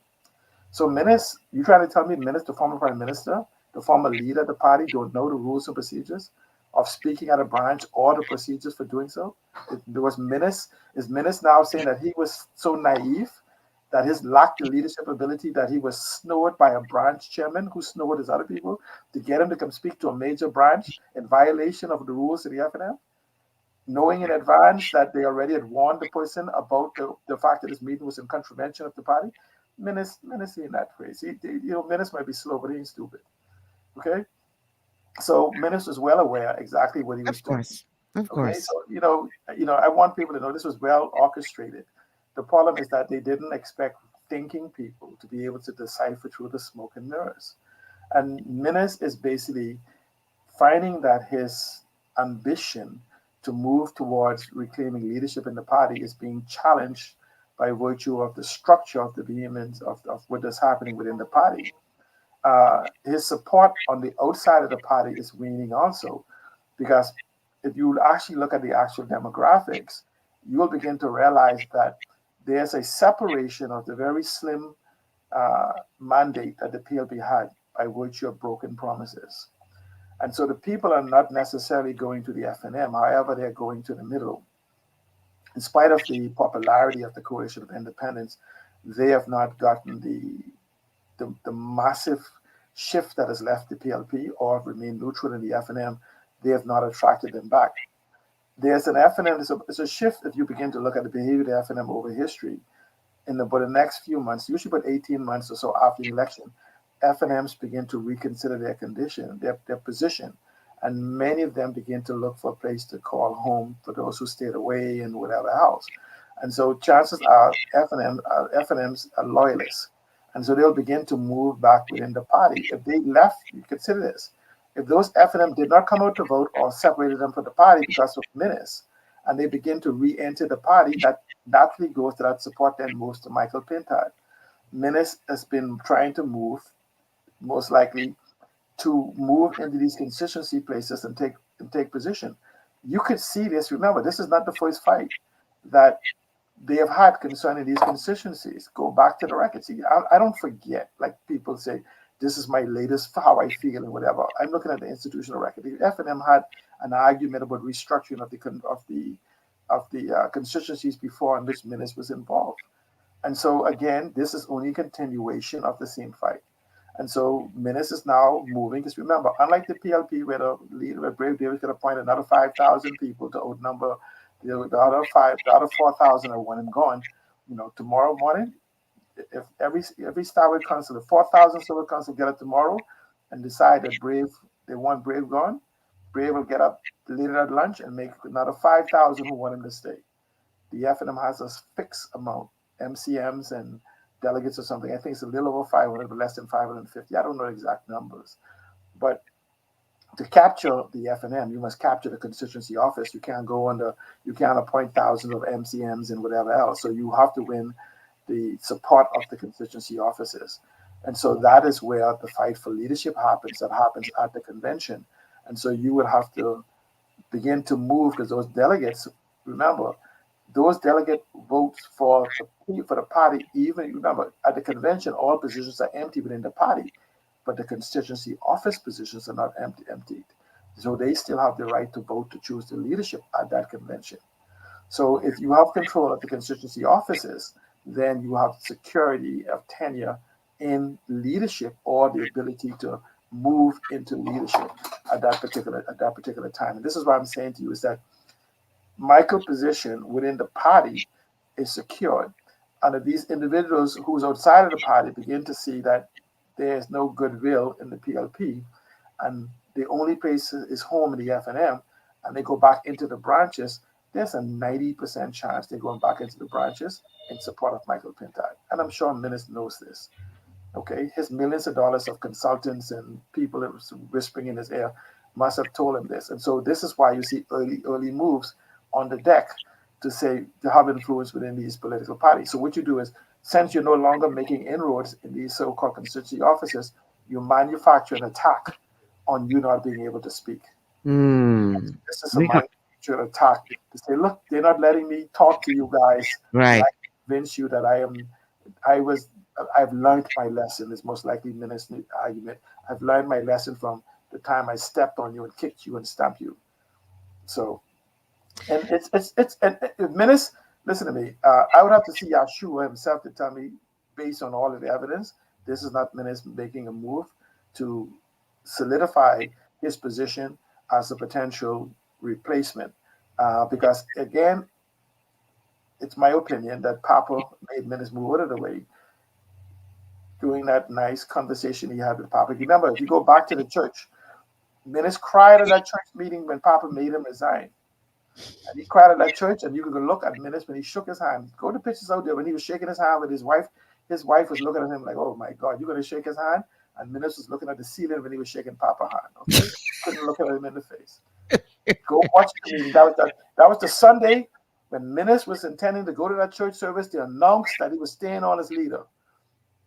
So Minnis, you trying to tell me Minnis, the former prime minister, the former leader of the party, don't know the rules and procedures of speaking at a branch or the procedures for doing so? Is Minnis now saying that he was so naive, that his lacked the leadership ability, that he was snowed by a branch chairman who snowed his other people to get him to come speak to a major branch in violation of the rules of the FNM, knowing in advance that they already had warned the person about the fact that his meeting was in contravention of the party? Minnis ain't that crazy. Minnis might be slow, but he ain't stupid. Okay? So Minnis was well aware exactly what he was doing. Of course. So, I want people to know this was well orchestrated. The problem is that they didn't expect thinking people to be able to decipher through the smoke and mirrors. And Minnis is basically finding that his ambition to move towards reclaiming leadership in the party is being challenged by virtue of the structure of the vehemence of what is happening within the party. His support on the outside of the party is waning also, because if you actually look at the actual demographics, you will begin to realize that there's a separation of the very slim mandate that the PLP had by virtue of broken promises. And so the people are not necessarily going to the FNM, however, they're going to the middle. In spite of the popularity of the Coalition of Independence, they have not gotten the massive shift that has left the PLP or remained neutral in the FNM. They have not attracted them back. There's an FNM, it's a shift if you begin to look at the behavior of the FNM over history. About the next few months, usually about 18 months or so after the election, FNMs begin to reconsider their condition, their position, and many of them begin to look for a place to call home for those who stayed away and whatever else. And so chances are FNMs are loyalists. And so they'll begin to move back within the party. If they left, you consider this. If those FNM did not come out to vote or separated them from the party because of Minnis, and they begin to re-enter the party, that naturally goes to that support then moves to Michael Pintard. Minnis has been trying to move, most likely, to move into these constituency places and take position. You could see this. Remember, this is not the first fight that they have had concerning these constituencies. Go back to the record. See, I don't forget, like people say, this is my latest how I feel and whatever. I'm looking at the institutional record. The FNM had an argument about restructuring of the constituencies before in which Minnis was involved. And so again, this is only a continuation of the same fight. And so Minnis is now moving, because remember, unlike the PLP, where the leader, where Brave David could appoint another 5,000 people to outnumber the other 4,000 are one and gone. You know, tomorrow morning, if every Starwood council, the 4,000 Starwood council get up tomorrow and decide that they want Brave gone, Brave will get up later at lunch and make another 5,000 who want him to stay. The FNM has a fixed amount, MCMs and delegates or something. I think it's a little over 500, but less than 550. I don't know the exact numbers. But to capture the FNM, you must capture the constituency office. You can't appoint thousands of MCMs and whatever else. So you have to win the support of the constituency offices. And so that is where the fight for leadership happens. That happens at the convention. And so you would have to begin to move, because those delegates, remember, those delegate votes for the party, even, remember, at the convention, all positions are empty within the party, but the constituency office positions are not emptied. So they still have the right to vote to choose the leadership at that convention. So if you have control of the constituency offices, then you have security of tenure in leadership, or the ability to move into leadership at that particular time. And this is what I'm saying to you, is that Michael's position within the party is secured. And if these individuals who's outside of the party begin to see that there is no goodwill in the PLP, and the only place is home in the FNM, and they go back into the branches, there's a 90% chance they're going back into the branches in support of Michael Pintard. And I'm sure Minnis knows this. Okay, his millions of dollars of consultants and people that was whispering in his ear must have told him this. And so this is why you see early moves on the deck to have influence within these political parties. So what you do is, since you're no longer making inroads in these so-called constituency offices, you manufacture an attack on you not being able to speak. This is a manufactured attack to say, look, they're not letting me talk to you guys. Right. I convince you that I've learned my lesson, is most likely Minnis' argument. I've learned my lesson from the time I stepped on you and kicked you and stamped you. So, and and Minnis, listen to me. I would have to see Yahshua himself to tell me, based on all of the evidence, this is not Minnis making a move to solidify his position as a potential replacement. Because again, it's my opinion that Papa made Minnis move out of the way during that nice conversation he had with Papa. Remember, if you go back to the church, Minnis cried at that church meeting when Papa made him resign. And he cried at that church, and you can go look at Minnis when he shook his hand. Go to pictures out there when he was shaking his hand with his wife. His wife was looking at him like, oh my God, you're going to shake his hand? And Minnis was looking at the ceiling when he was shaking Papa's hand. Okay? Couldn't look at him in the face. Go watch the meeting. That was the Sunday when Minnis was intending to go to that church service. They announced that he was staying on as leader.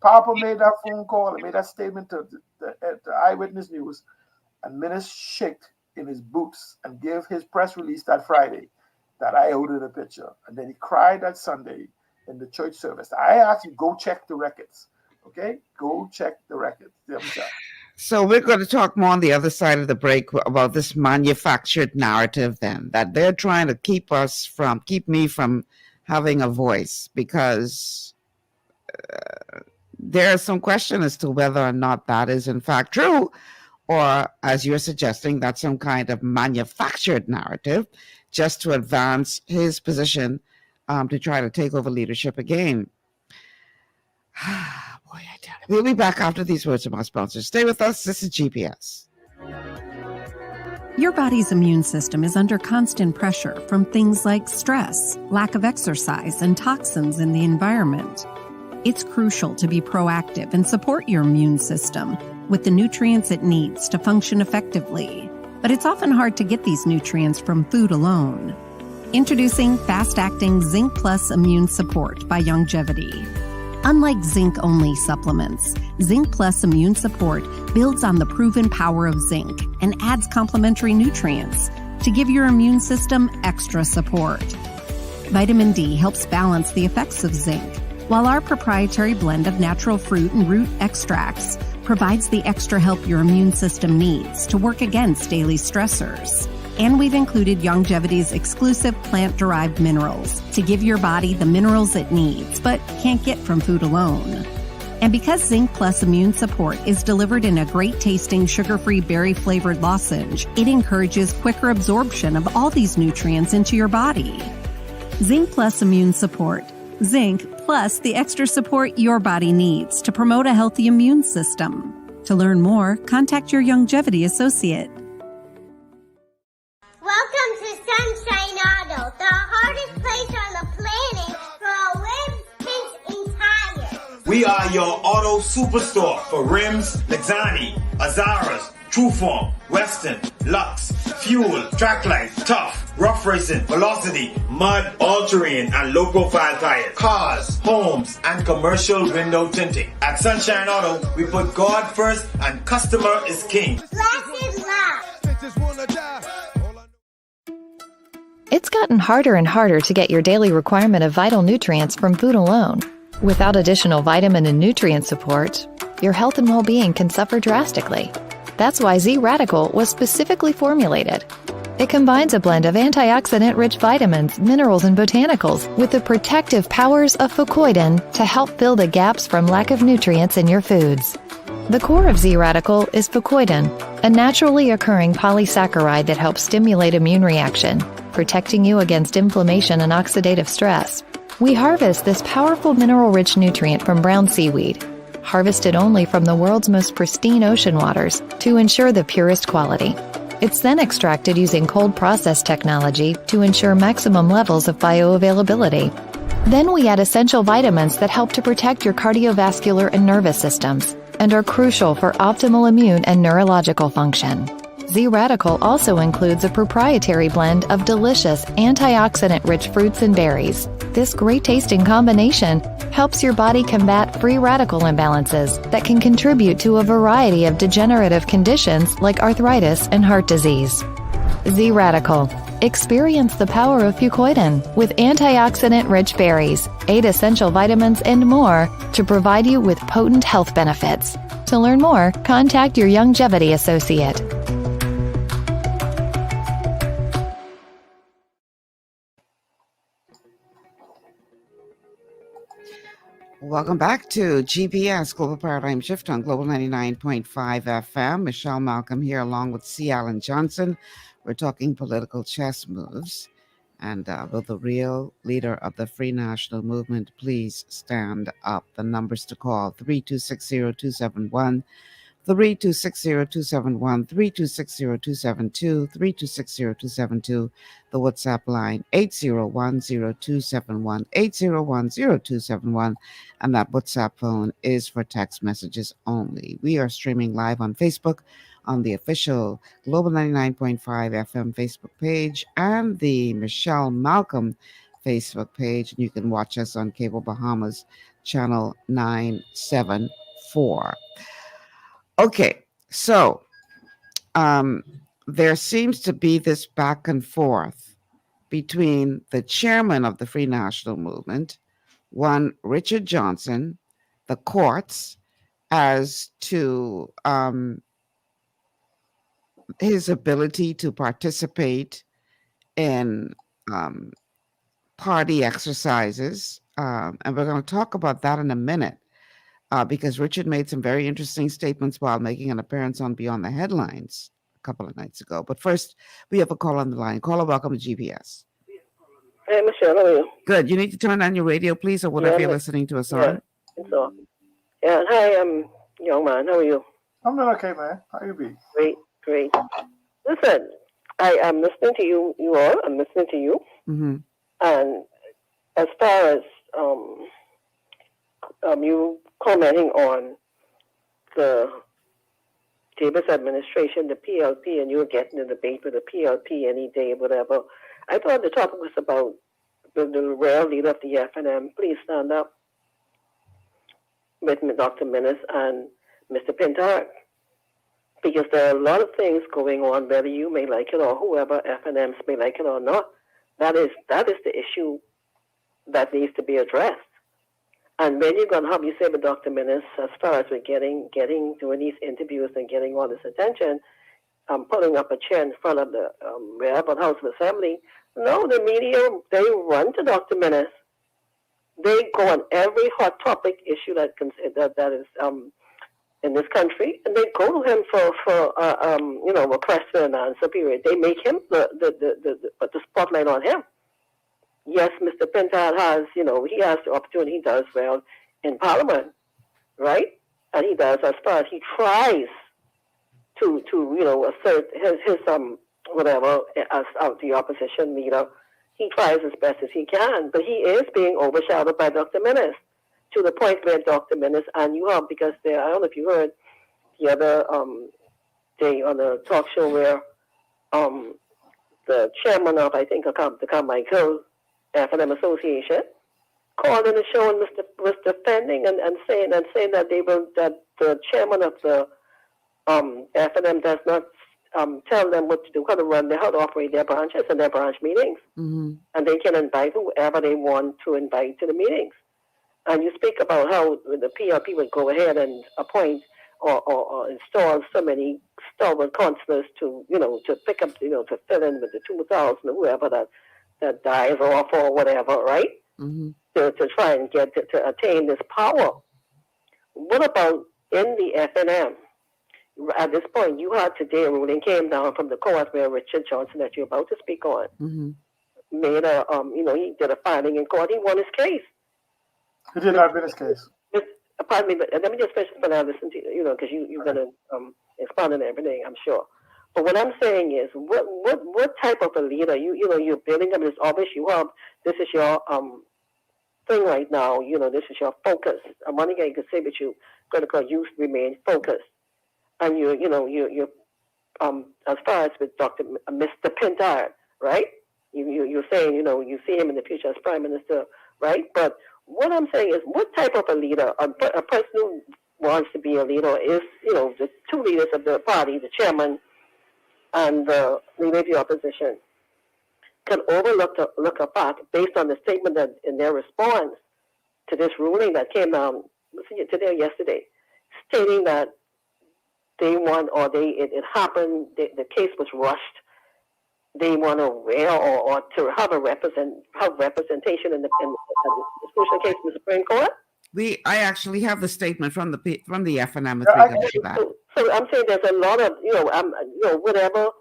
Papa made that phone call and made that statement to the Eyewitness News, and Minnis shook in his boots and gave his press release that Friday that I ordered a picture. And then he cried that Sunday in the church service. I asked you, go check the records. Okay? Go check the records. So we're going to talk more on the other side of the break about this manufactured narrative then, that they're trying to keep me from having a voice, because there's some question as to whether or not that is in fact true, or, as you're suggesting, that's some kind of manufactured narrative just to advance his position to try to take over leadership again. Boy, boy, I tell you. We'll be back after these words from our sponsors. Stay with us. This is GPS. Your body's immune system is under constant pressure from things like stress, lack of exercise, and toxins in the environment. It's crucial to be proactive and support your immune system with the nutrients it needs to function effectively. But it's often hard to get these nutrients from food alone. Introducing fast-acting Zinc Plus Immune Support by Longevity. Unlike zinc-only supplements, Zinc Plus Immune Support builds on the proven power of zinc and adds complementary nutrients to give your immune system extra support. Vitamin D helps balance the effects of zinc, while our proprietary blend of natural fruit and root extracts provides the extra help your immune system needs to work against daily stressors. And we've included Longevity's exclusive plant-derived minerals to give your body the minerals it needs, but can't get from food alone. And because Zinc Plus Immune Support is delivered in a great-tasting, sugar-free, berry-flavored lozenge, it encourages quicker absorption of all these nutrients into your body. Zinc Plus Immune Support. Zinc plus the extra support your body needs to promote a healthy immune system. To learn more, contact your Longevity associate. Welcome to Sunshine Auto, the hardest place on the planet for rims, paints, and tires. We are your auto superstore for rims, Lexani, Azaras, Trueform, Western, Lux, Fuel, Tracklight, Tough, Rough Racing, Velocity, Mud, All-Terrain, and low-profile tires. Cars, homes, and commercial window tinting. At Sunshine Auto, we put God first and customer is king. Blasted love. It's gotten harder and harder to get your daily requirement of vital nutrients from food alone. Without additional vitamin and nutrient support, your health and well-being can suffer drastically. That's why Z-Radical was specifically formulated. It combines a blend of antioxidant-rich vitamins, minerals, and botanicals with the protective powers of fucoidan to help fill the gaps from lack of nutrients in your foods. The core of Z-Radical is fucoidan, a naturally occurring polysaccharide that helps stimulate immune reaction, protecting you against inflammation and oxidative stress. We harvest this powerful mineral-rich nutrient from brown seaweed, harvested only from the world's most pristine ocean waters to ensure the purest quality. It's then extracted using cold process technology to ensure maximum levels of bioavailability. Then we add essential vitamins that help to protect your cardiovascular and nervous systems and are crucial for optimal immune and neurological function. Z-Radical also includes a proprietary blend of delicious antioxidant-rich fruits and berries. This great-tasting combination helps your body combat free radical imbalances that can contribute to a variety of degenerative conditions like arthritis and heart disease. Z-Radical. Experience the power of fucoidan with antioxidant-rich berries, 8 essential vitamins, and more to provide you with potent health benefits. To learn more, contact your Longevity associate. Welcome back to GPS Global Paradigm Shift on Global 99.5 FM. Michelle Malcolm here along with C. Alan Johnson. We're talking political chess moves. And will the real leader of the Free National Movement please stand up? The numbers to call: 3260271, 3260271, 3260272, 3260272. The WhatsApp line 8010271, 8010271, and that WhatsApp phone is for text messages only. We are streaming live on Facebook on the official Global 99.5 FM Facebook page and the Michelle Malcolm Facebook page. You can watch us on Cable Bahamas channel 974. Okay, so there seems to be this back and forth between the chairman of the Free National Movement, one Richard Johnson, the courts, as to his ability to participate in party exercises. And we're going to talk about that in a minute. Because Richard made some very interesting statements while making an appearance on Beyond the Headlines a couple of nights ago. But first, we have a call on the line. Caller, welcome to GPS. Hey, Michelle, how are you? Good. You need to turn on your radio, please, or whatever you're listening to us on. It's on. Yeah, hi, young man. How are you? I'm doing okay, man. How you be? Great. Listen, I am listening to you all. I'm listening to you. Mm-hmm. And as far as you commenting on the Davis administration, the PLP, and you were getting a debate with the PLP any day, whatever. I thought the topic was about the real leader of the FNM. Please stand up with Dr. Minnis and Mr. Pintard. Because there are a lot of things going on, whether you may like it or whoever FNMs may like it or not. That is the issue that needs to be addressed. And when you're going to have, you say with Dr. Minnis, as far as we're doing these interviews and getting all this attention, putting up a chair in front of the House of Assembly. No, the media, they run to Dr. Minnis. They go on every hot topic issue that is in this country, and they go to him for a question and answer period. They make him put the spotlight on him. Yes, Mr. Pintard has, he has the opportunity. He does well in Parliament, right? And he does as far as he tries to assert his whatever as the opposition leader. He tries as best as he can, but he is being overshadowed by Dr. Minnis to the point where Dr. Minnis and you are, because I don't know if you heard the other day on the talk show where the chairman of, I think, the Carmichael FNM Association called in the show and was defending and saying that that the chairman of the FNM does not tell them what to do, how to operate their branches and their branch meetings. Mm-hmm. And they can invite whoever they want to invite to the meetings. And you speak about how the PRP would go ahead and appoint or install so many stalwart councillors to pick up, to fill in with the 2,000 or whoever that dies off or whatever, right? Mm-hmm. To try and get to attain this power. What about in the FNM? At this point, you had today a ruling came down from the court where Richard Johnson that you're about to speak on Mm-hmm. made he did a filing in court. He won his case. He did not win his case. Pardon me, but let me just finish when I listen to you, because you're going to expound on everything, I'm sure. But what I'm saying is, what type of a leader you're building up? It's obvious you have. This is your thing right now. This is your focus. I'm wondering if you could say that you're going to call you remain focused, and you as far as with Mr. Pintard, right? You're saying you see him in the future as Prime Minister, right? But what I'm saying is, what type of a leader, a person who wants to be a leader is, the two leaders of the party, the chairman and the leader of the opposition, can look apart based on the statement that in their response to this ruling that came down today or yesterday, stating that they want, or it happened, the case was rushed. They want to wear or to have representation in the crucial case in the Supreme Court. I actually have the statement from the FNM. So I'm saying there's a lot of whatever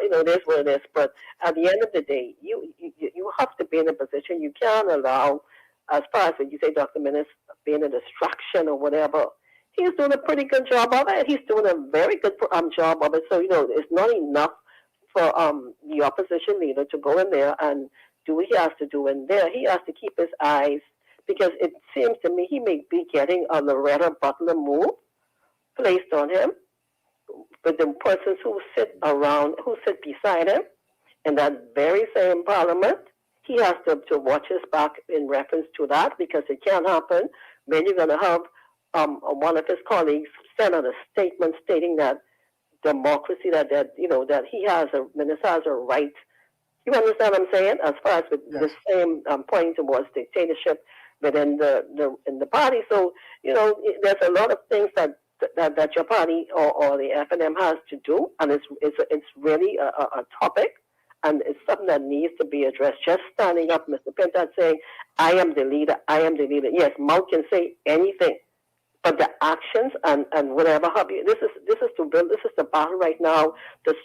it is what it is. But at the end of the day, you have to be in a position. You can't allow, as far as when you say Dr. Minnis being a distraction or whatever. He's doing a pretty good job of it. He's doing a very good job of it. So it's not enough for the opposition leader to go in there and do what he has to do in there. He has to keep his eyes, because it seems to me he may be getting a Loretta Butler move placed on him with the persons who sit beside him in that very same parliament. He has to watch his back in reference to that, because it can't happen when you're going to have one of his colleagues send out a statement stating that democracy, that he has a right. You understand what I'm saying? As far as with the same pointing towards dictatorship within the party. So there's a lot of things that your party or the FNM has to do, and it's really a topic, and it's something that needs to be addressed. Just standing up, Mr. Pintard, saying, "I am the leader. I am the leader." Yes, mouth can say anything. But the actions and whatever have you, this is to build. This is the battle right now. The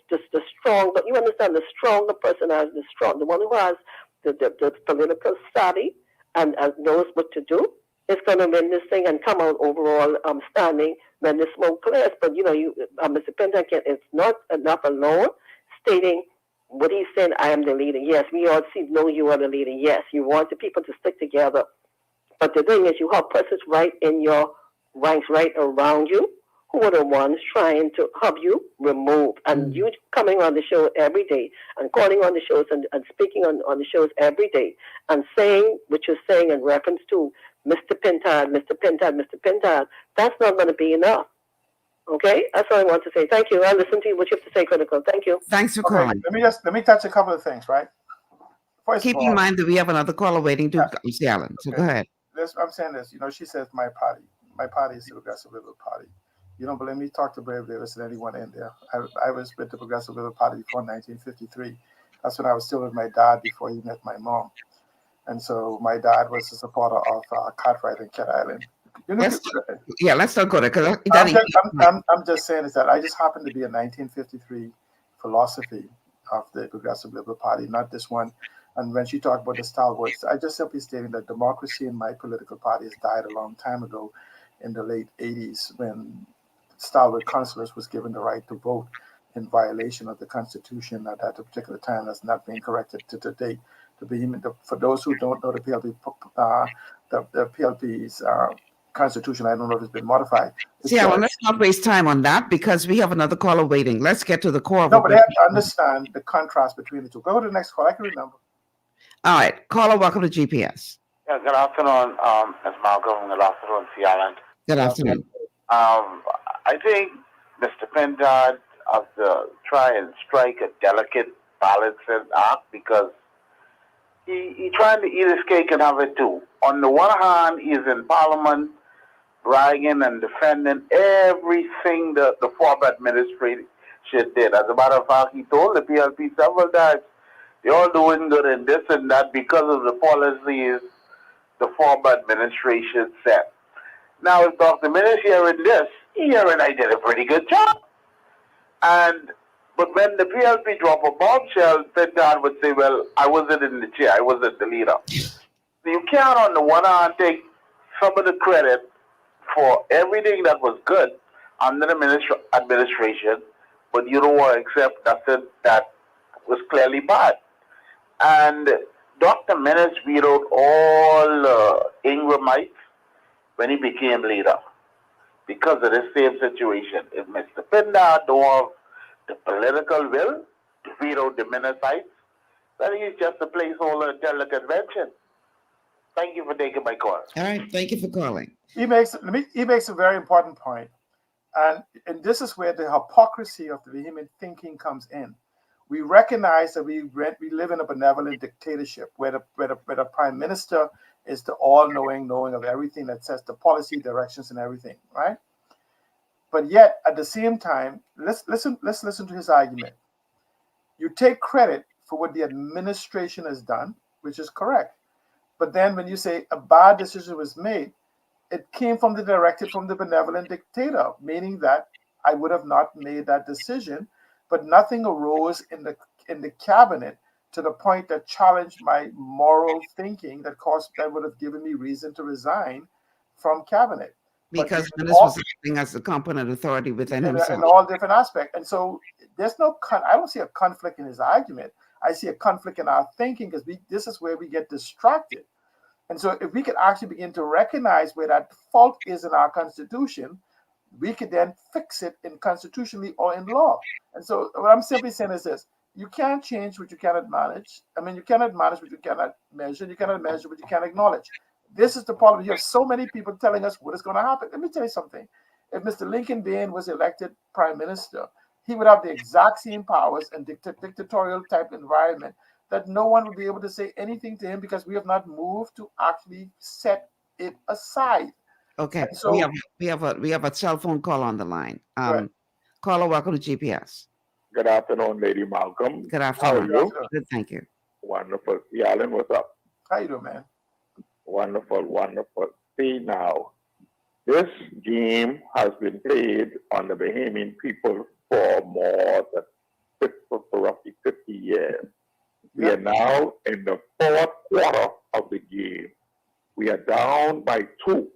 strong, but you understand, the stronger person has the one who has the political savvy and knows what to do. is going to win this thing and come out overall standing when the smoke clears. But Mr. Pintack, it's not enough alone stating what he's saying. I am the leader. Yes, we all know you are the leader. Yes, you want the people to stick together. But the thing is, you have persons right in your ranks, right around you, who are the ones trying to have you removed. And you coming on the show every day and calling on the shows and speaking on the shows every day and saying what you're saying in reference to Mr. Pintard, that's not going to be enough. Okay? That's all I want to say. Thank you. I'll listen to you, what you have to say, Critical. Thank you. Thanks for calling. Let me touch a couple of things, right? Keep in mind that we have another caller waiting to see Alan. So go ahead. I'm saying this. She says my party. My party is the Progressive Liberal Party. You don't believe me? Talk to Brave Davis and anyone in there. I was with the Progressive Liberal Party before 1953. That's when I was still with my dad before he met my mom. And so my dad was a supporter of Cartwright and Cat Island. Let's not go there. Because I'm just saying is that I just happened to be a 1953 philosophy of the Progressive Liberal Party, not this one. And when she talked about the stalwarts, I just simply stating that democracy in my political party has died a long time ago in the late 80s when stalwart councillors was given the right to vote in violation of the Constitution at that particular time. That's not being corrected to date. For those who don't know the PLP's Constitution, I don't know if it's been modified. Let's not waste time on that because we have another caller waiting. Let's get to the core of it. No, but they have to understand the contrast between the two. Go to the next call. I can remember. All right. Caller, welcome to GPS. Yeah, good afternoon, Ms. Malcolm. Good afternoon, C. Allen. Good afternoon. I think Mr. Pintard has to try and strike a delicate balancing act because he trying to eat his cake and have it too. On the one hand, he's in Parliament bragging and defending everything that the former administration did. As a matter of fact, he told the PLP several times, they're all doing good in this and that because of the policies the former administration set. Now, if Dr. Minnis hearing this, hearing I did a pretty good job. But when the PLP drop a bombshell, Pintard would say, well, I wasn't in the chair, I wasn't the leader. So you can't, on the one hand, take some of the credit for everything that was good under the administration, but you don't want to accept nothing that was clearly bad. And Dr. Minnis vetoed all Ingramites when he became leader because of the same situation. If Mr. Pintard don't have the political will to veto the Minnesites, then he's just a placeholder until the convention. Thank you for taking my call. All right, thank you for calling. He makes a very important point, and this is where the hypocrisy of the vehement thinking comes in. We recognize that we live in a benevolent dictatorship where the prime minister is the all-knowing of everything that sets the policy directions and everything, right? But yet, at the same time, let's listen to his argument. You take credit for what the administration has done, which is correct. But then when you say a bad decision was made, it came from the directive from the benevolent dictator, meaning that I would have not made that decision, but nothing arose in the cabinet to the point that challenged my moral thinking that would have given me reason to resign from cabinet. Because Minnis was acting as a competent authority within himself. In all different aspects. And so there's I don't see a conflict in his argument. I see a conflict in our thinking because this is where we get distracted. And so if we could actually begin to recognize where that fault is in our Constitution, we could then fix it constitutionally or in law. And so what I'm simply saying is this. You can't change what you cannot manage. I mean, you cannot manage what you cannot measure. You cannot measure what you can't acknowledge. This is the problem. You have so many people telling us what is going to happen. Let me tell you something. If Mr. Lincoln Bain was elected prime minister, he would have the exact same powers and dictatorial type environment that no one would be able to say anything to him because we have not moved to actually set it aside. Okay, so we have a cell phone call on the line. Right. Caller, welcome to GPS. Good afternoon, Lady Malcolm. Good afternoon. How are you? Good, thank you. Wonderful. Alan, what's up? How you doing, man? Wonderful, wonderful. See now, this game has been played on the Bahamian people for more than roughly 50 years. We are now in the fourth quarter of the game. We are down down by 2,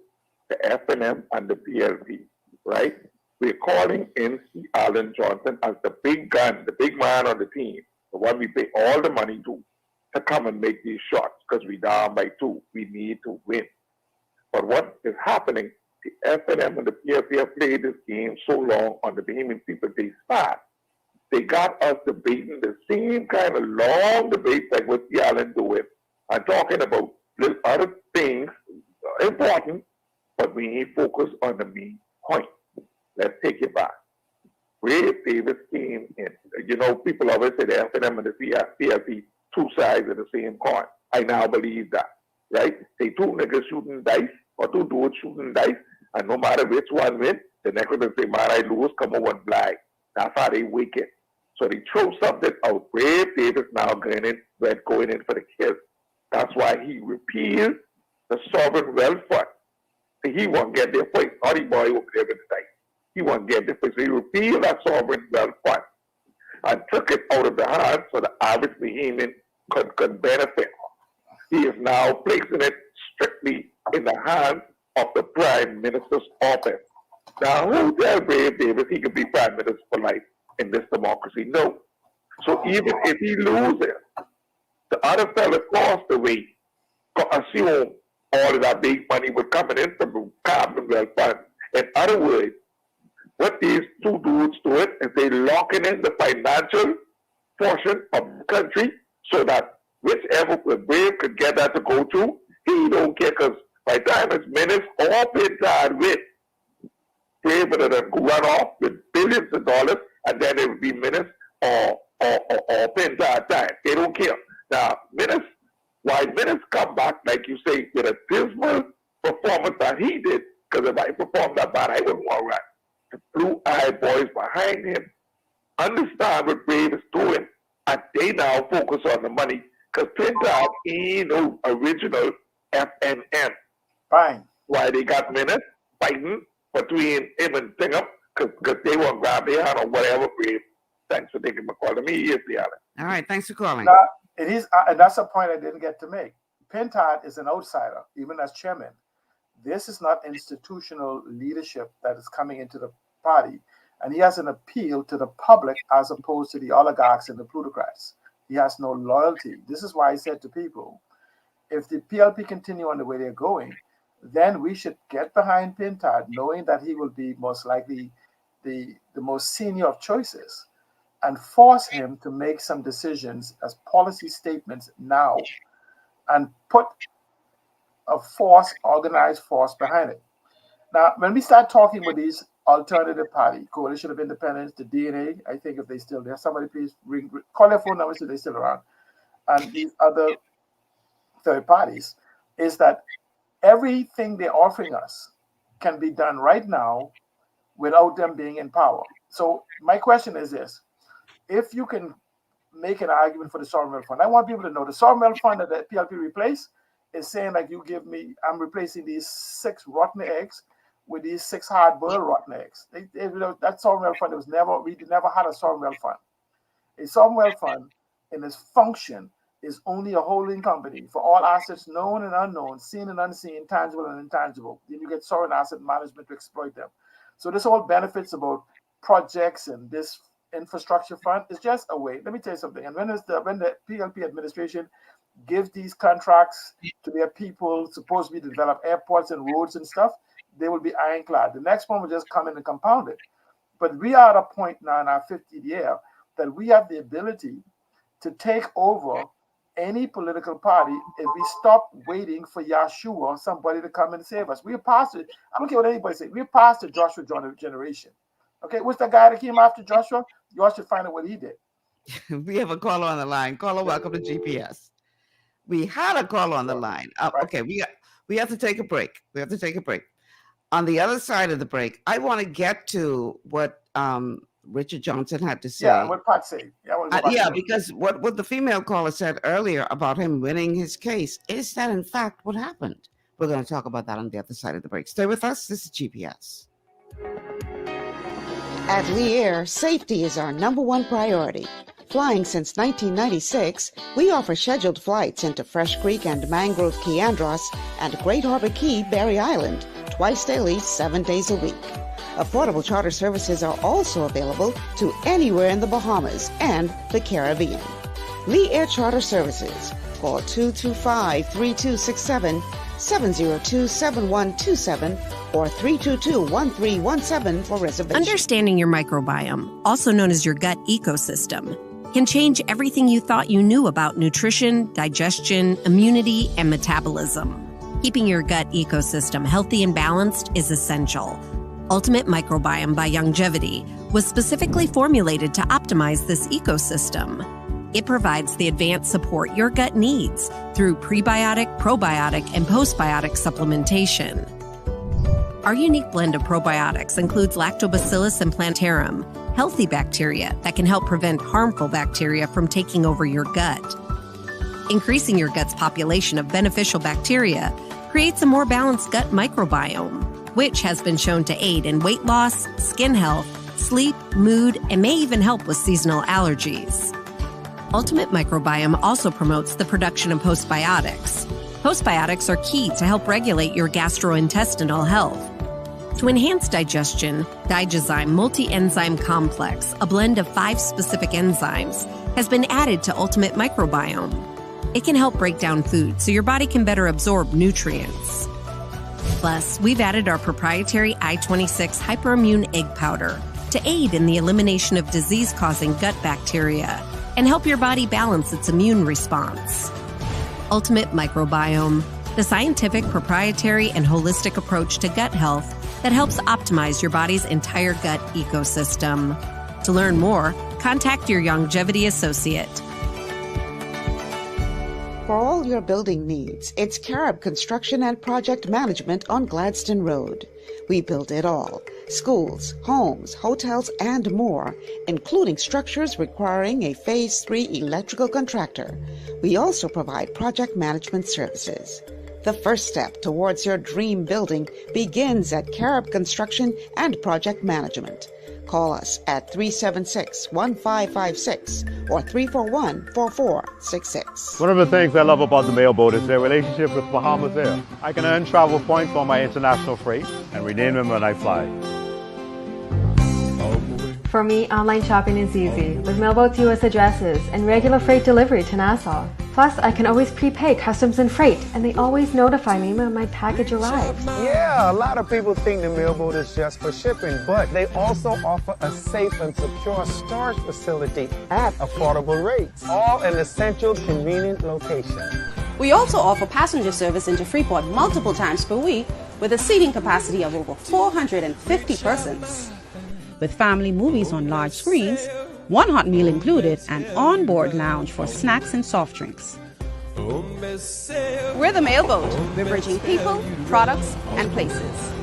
the FNM and the PLP, right? We're calling in C. Alan Johnson as the big gun, the big man on the team, the one we pay all the money to come and make these shots because we're down by 2. We need to win. But what is happening, the FNM and the PLP have played this game so long on the Bahamian people, they start. They got us debating the same kind of long debates like what C. Alan doing. I'm talking about little other things, important, but we need to focus on the main point. Let's take it back. Brave Davis came in. You know, people always say the FNM and the PLP, 2 sides of the same coin. I now believe that, right? Say 2 niggas shooting dice or 2 dudes shooting dice, and no matter which one wins, the next one will say, man, I lose, come over and flag. That's how they wicked. So they throw something out. Brave Davis now going in for the kill. That's why he repealed the Sovereign Wealth Fund. So he won't get there first. Naughty boy over there with the dice. He won't get there first. So he repealed that Sovereign Wealth Fund and took it out of the hands so the average Bahamian could benefit. He is now placing it strictly in the hands of the Prime Minister's office. Now, who tells Brave Davis he could be Prime Minister for life in this democracy? No. So even if he loses, the other fellow across the way assume all of that big money was coming in from the Commonwealth Fund. In other words, what these 2 dudes do it is they locking in the financial portion of the country so that whichever Brave could get that to go to, he don't care because by the time it's minutes or Pintard with, Brave would run off with billions of dollars and then it would be minutes or Pintard time. They don't care. Now, minutes, why minutes come back, like you say, with a dismal performance that he did, because if I performed that bad, I wouldn't want to run. The blue-eyed boys behind him understand what Brave is doing, and they now focus on the money, because Pintard ain't no original FNM. Fine. Why they got minutes fighting between him and Tingham, because they won't grab their hand or whatever, Brave. Thanks for taking my call to me. Yes, the other. All right, thanks for calling. Now, it is, and that's a point I didn't get to make. Pintard is an outsider, even as chairman. This is not institutional leadership that is coming into the party, and he has an appeal to the public as opposed to the oligarchs and the plutocrats. He has no loyalty. This is why I said to people, if the PLP continue on the way they're going, then we should get behind Pintard, knowing that he will be most likely the most senior of choices, and force him to make some decisions as policy statements now and put a force, organized force behind it. Now, when we start talking with these alternative party, Coalition of Independence, the DNA, I think if they still there, somebody please call their phone numbers if they're still around, and these other third parties, is that everything they're offering us can be done right now without them being in power. So my question is this: if you can make an argument for the Sovereign Wealth Fund, I want people to know the Sovereign Wealth Fund that the PLP replaced is saying, like, you give me, I'm replacing these 6 rotten eggs with these 6 hard-boiled rotten eggs. That Sovereign Wealth Fund we never had a Sovereign Wealth Fund. A Sovereign Wealth Fund, in its function, is only a holding company for all assets known and unknown, seen and unseen, tangible and intangible. Then you get sovereign asset management to exploit them. So this whole benefits about projects and this infrastructure fund is just a way. Let me tell you something. And when the PLP administration gives these contracts to their people supposed to be to develop airports and roads and stuff, they will be ironclad. The next one will just come in and compound it. But we are at a point now in our 50th year that we have the ability to take over any political party if we stop waiting for Yahshua or somebody to come and save us. We're past it. I don't care what anybody says. We're past the Joshua generation. Okay, what's the guy that came after Joshua? You all should find out what he did. We have a caller on the line. Caller, welcome to GPS. We had a caller on the line. Okay, we have to take a break. On the other side of the break, I want to get to what Richard Johnson had to say. Yeah, what Pat said. Because what the female caller said earlier about him winning his case is that, in fact, what happened. We're going to talk about that on the other side of the break. Stay with us. This is GPS. At Lear, safety is our #1 priority. Flying since 1996, we offer scheduled flights into Fresh Creek and Mangrove Key Andros and Great Harbor Key, Berry Island, twice daily, 7 days a week. Affordable charter services are also available to anywhere in the Bahamas and the Caribbean. Lee Air Charter Services. Call 225-3267, 702-7127, or 322-1317 for reservations. Understanding your microbiome, also known as your gut ecosystem, can change everything you thought you knew about nutrition, digestion, immunity, and metabolism. Keeping your gut ecosystem healthy and balanced is essential. Ultimate Microbiome by Youngevity was specifically formulated to optimize this ecosystem. It provides the advanced support your gut needs through prebiotic, probiotic, and postbiotic supplementation. Our unique blend of probiotics includes Lactobacillus and Plantarum, healthy bacteria that can help prevent harmful bacteria from taking over your gut. Increasing your gut's population of beneficial bacteria creates a more balanced gut microbiome, which has been shown to aid in weight loss, skin health, sleep, mood, and may even help with seasonal allergies. Ultimate Microbiome also promotes the production of postbiotics. Postbiotics are key to help regulate your gastrointestinal health. To enhance digestion, Digizyme Multi-Enzyme Complex, a blend of 5 specific enzymes, has been added to Ultimate Microbiome. It can help break down food so your body can better absorb nutrients. Plus, we've added our proprietary I-26 Hyperimmune Egg Powder to aid in the elimination of disease-causing gut bacteria and help your body balance its immune response. Ultimate Microbiome, the scientific, proprietary, and holistic approach to gut health that helps optimize your body's entire gut ecosystem. To learn more, contact your Youngevity associate. For all your building needs, it's Carib Construction and Project Management on Gladstone Road. We build it all: schools, homes, hotels, and more, including structures requiring a Phase 3 electrical contractor. We also provide project management services. The first step towards your dream building begins at Carib Construction and Project Management. Call us at 376-1556 or 341-4466. One of the things I love about the Mailboat is their relationship with Bahamas Air. I can earn travel points on my international freight and redeem them when I fly. For me, online shopping is easy with Mailboat's U.S. addresses and regular freight delivery to Nassau. Plus, I can always prepay customs and freight, and they always notify me when my package arrives. Yeah, a lot of people think the Mailboat is just for shipping, but they also offer a safe and secure storage facility at affordable rates, all in a central, convenient location. We also offer passenger service into Freeport multiple times per week with a seating capacity of over 450 persons. With family movies on large screens, one hot meal included, and on-board lounge for snacks and soft drinks. We're the Mailboat. We're bridging people, products, and places.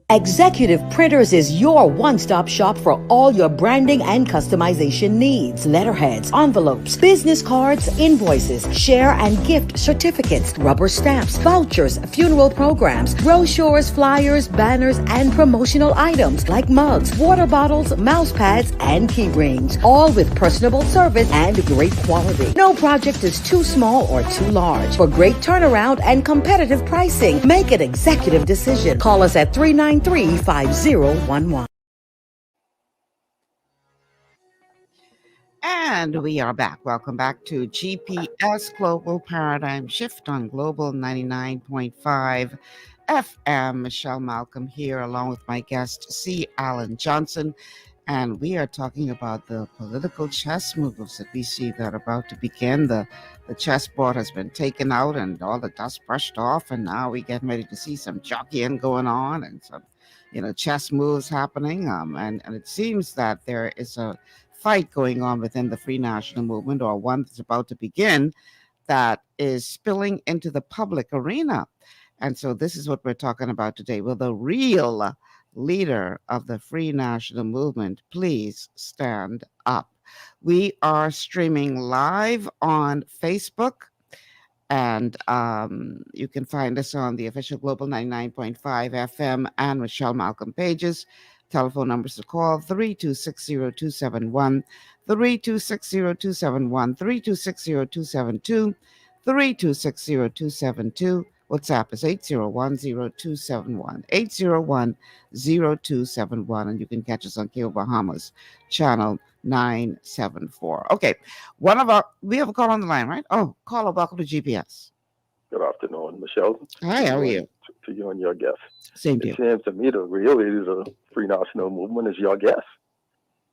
Executive Printers is your one-stop shop for all your branding and customization needs. Letterheads, envelopes, business cards, invoices, share and gift certificates, rubber stamps, vouchers, funeral programs, brochures, flyers, banners, and promotional items like mugs, water bottles, mouse pads, and key rings, all with personable service and great quality. No project is too small or too large. For great turnaround and competitive pricing, make an executive decision. Call us at 393-5011. And we are back. Welcome back to GPS Global Paradigm Shift on Global 99.5 FM. Michelle Malcolm here, along with my guest, C. Alan Johnson. And we are talking about the political chess moves that we see that are about to begin. The chessboard has been taken out and all the dust brushed off, and now we're getting ready to see some jockeying going on and some, chess moves happening. And it seems that there is a fight going on within the Free National Movement, or one that's about to begin, that is spilling into the public arena. And so this is what we're talking about today. Will the real leader of the Free National Movement please stand up? We are streaming live on Facebook And you can find us on the official Global 99.5 FM and Michelle Malcolm pages. Telephone numbers to call 3260271, 3260271, 3260272, 3260272. WhatsApp is 8010271, 8010271. And you can catch us on Cable Bahamas channel 974. Okay. We have a call on the line, right? Oh, caller, welcome to GPS. Good afternoon, Michelle. Hi, how are you? To you and your guest. Same to It you. seems to me the real leader of the Free National Movement is your guest.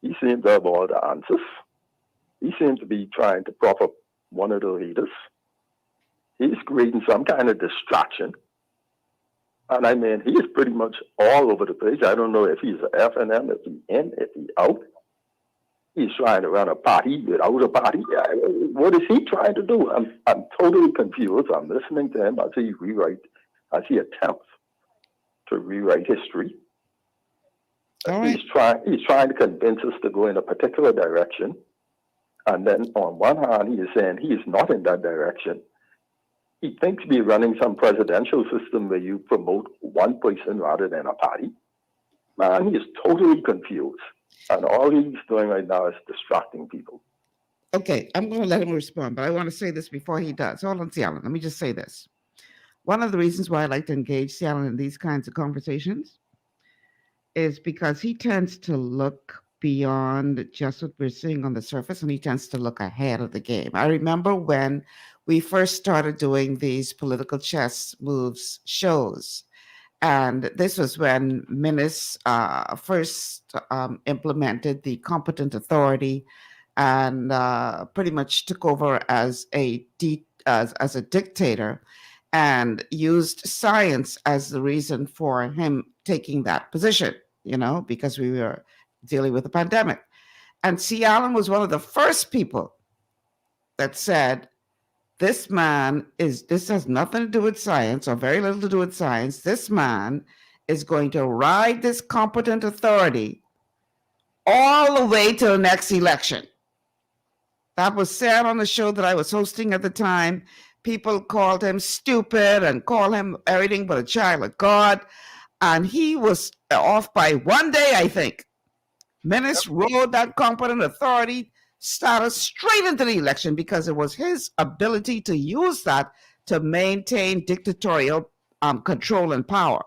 He seems to have all the answers. He seems to be trying to prop up one of the leaders. He's creating some kind of distraction. And I mean, he's pretty much all over the place. I don't know if he's an FNM, if he's in, if he's out. He's trying to run a party without a party. What is he trying to do? I'm totally confused. I'm listening to him as he attempts to rewrite history. All right. He's trying to convince us to go in a particular direction. And then on one hand, he is saying he is not in that direction. He thinks we're running some presidential system where you promote one person rather than a party. Man, he is totally confused. And all he's doing right now is distracting people. Okay, I'm going to let him respond, but I want to say this before he does. Hold on, Cialan. Let me just say this. One of the reasons why I like to engage Cialan in these kinds of conversations is because he tends to look beyond just what we're seeing on the surface, and he tends to look ahead of the game. I remember when we first started doing these political chess moves shows, and this was when Minnis first implemented the competent authority and pretty much took over as a dictator and used science as the reason for him taking that position, because we were dealing with a pandemic. And Cialan was one of the first people that said, this has nothing to do with science, or very little to do with science. This man is going to ride this competent authority all the way to the next election. That was said on the show that I was hosting at the time. People called him stupid and called him everything but a child of God. And he was off by one day, I think. Minnis rode that competent authority started straight into the election because it was his ability to use that to maintain dictatorial control and power.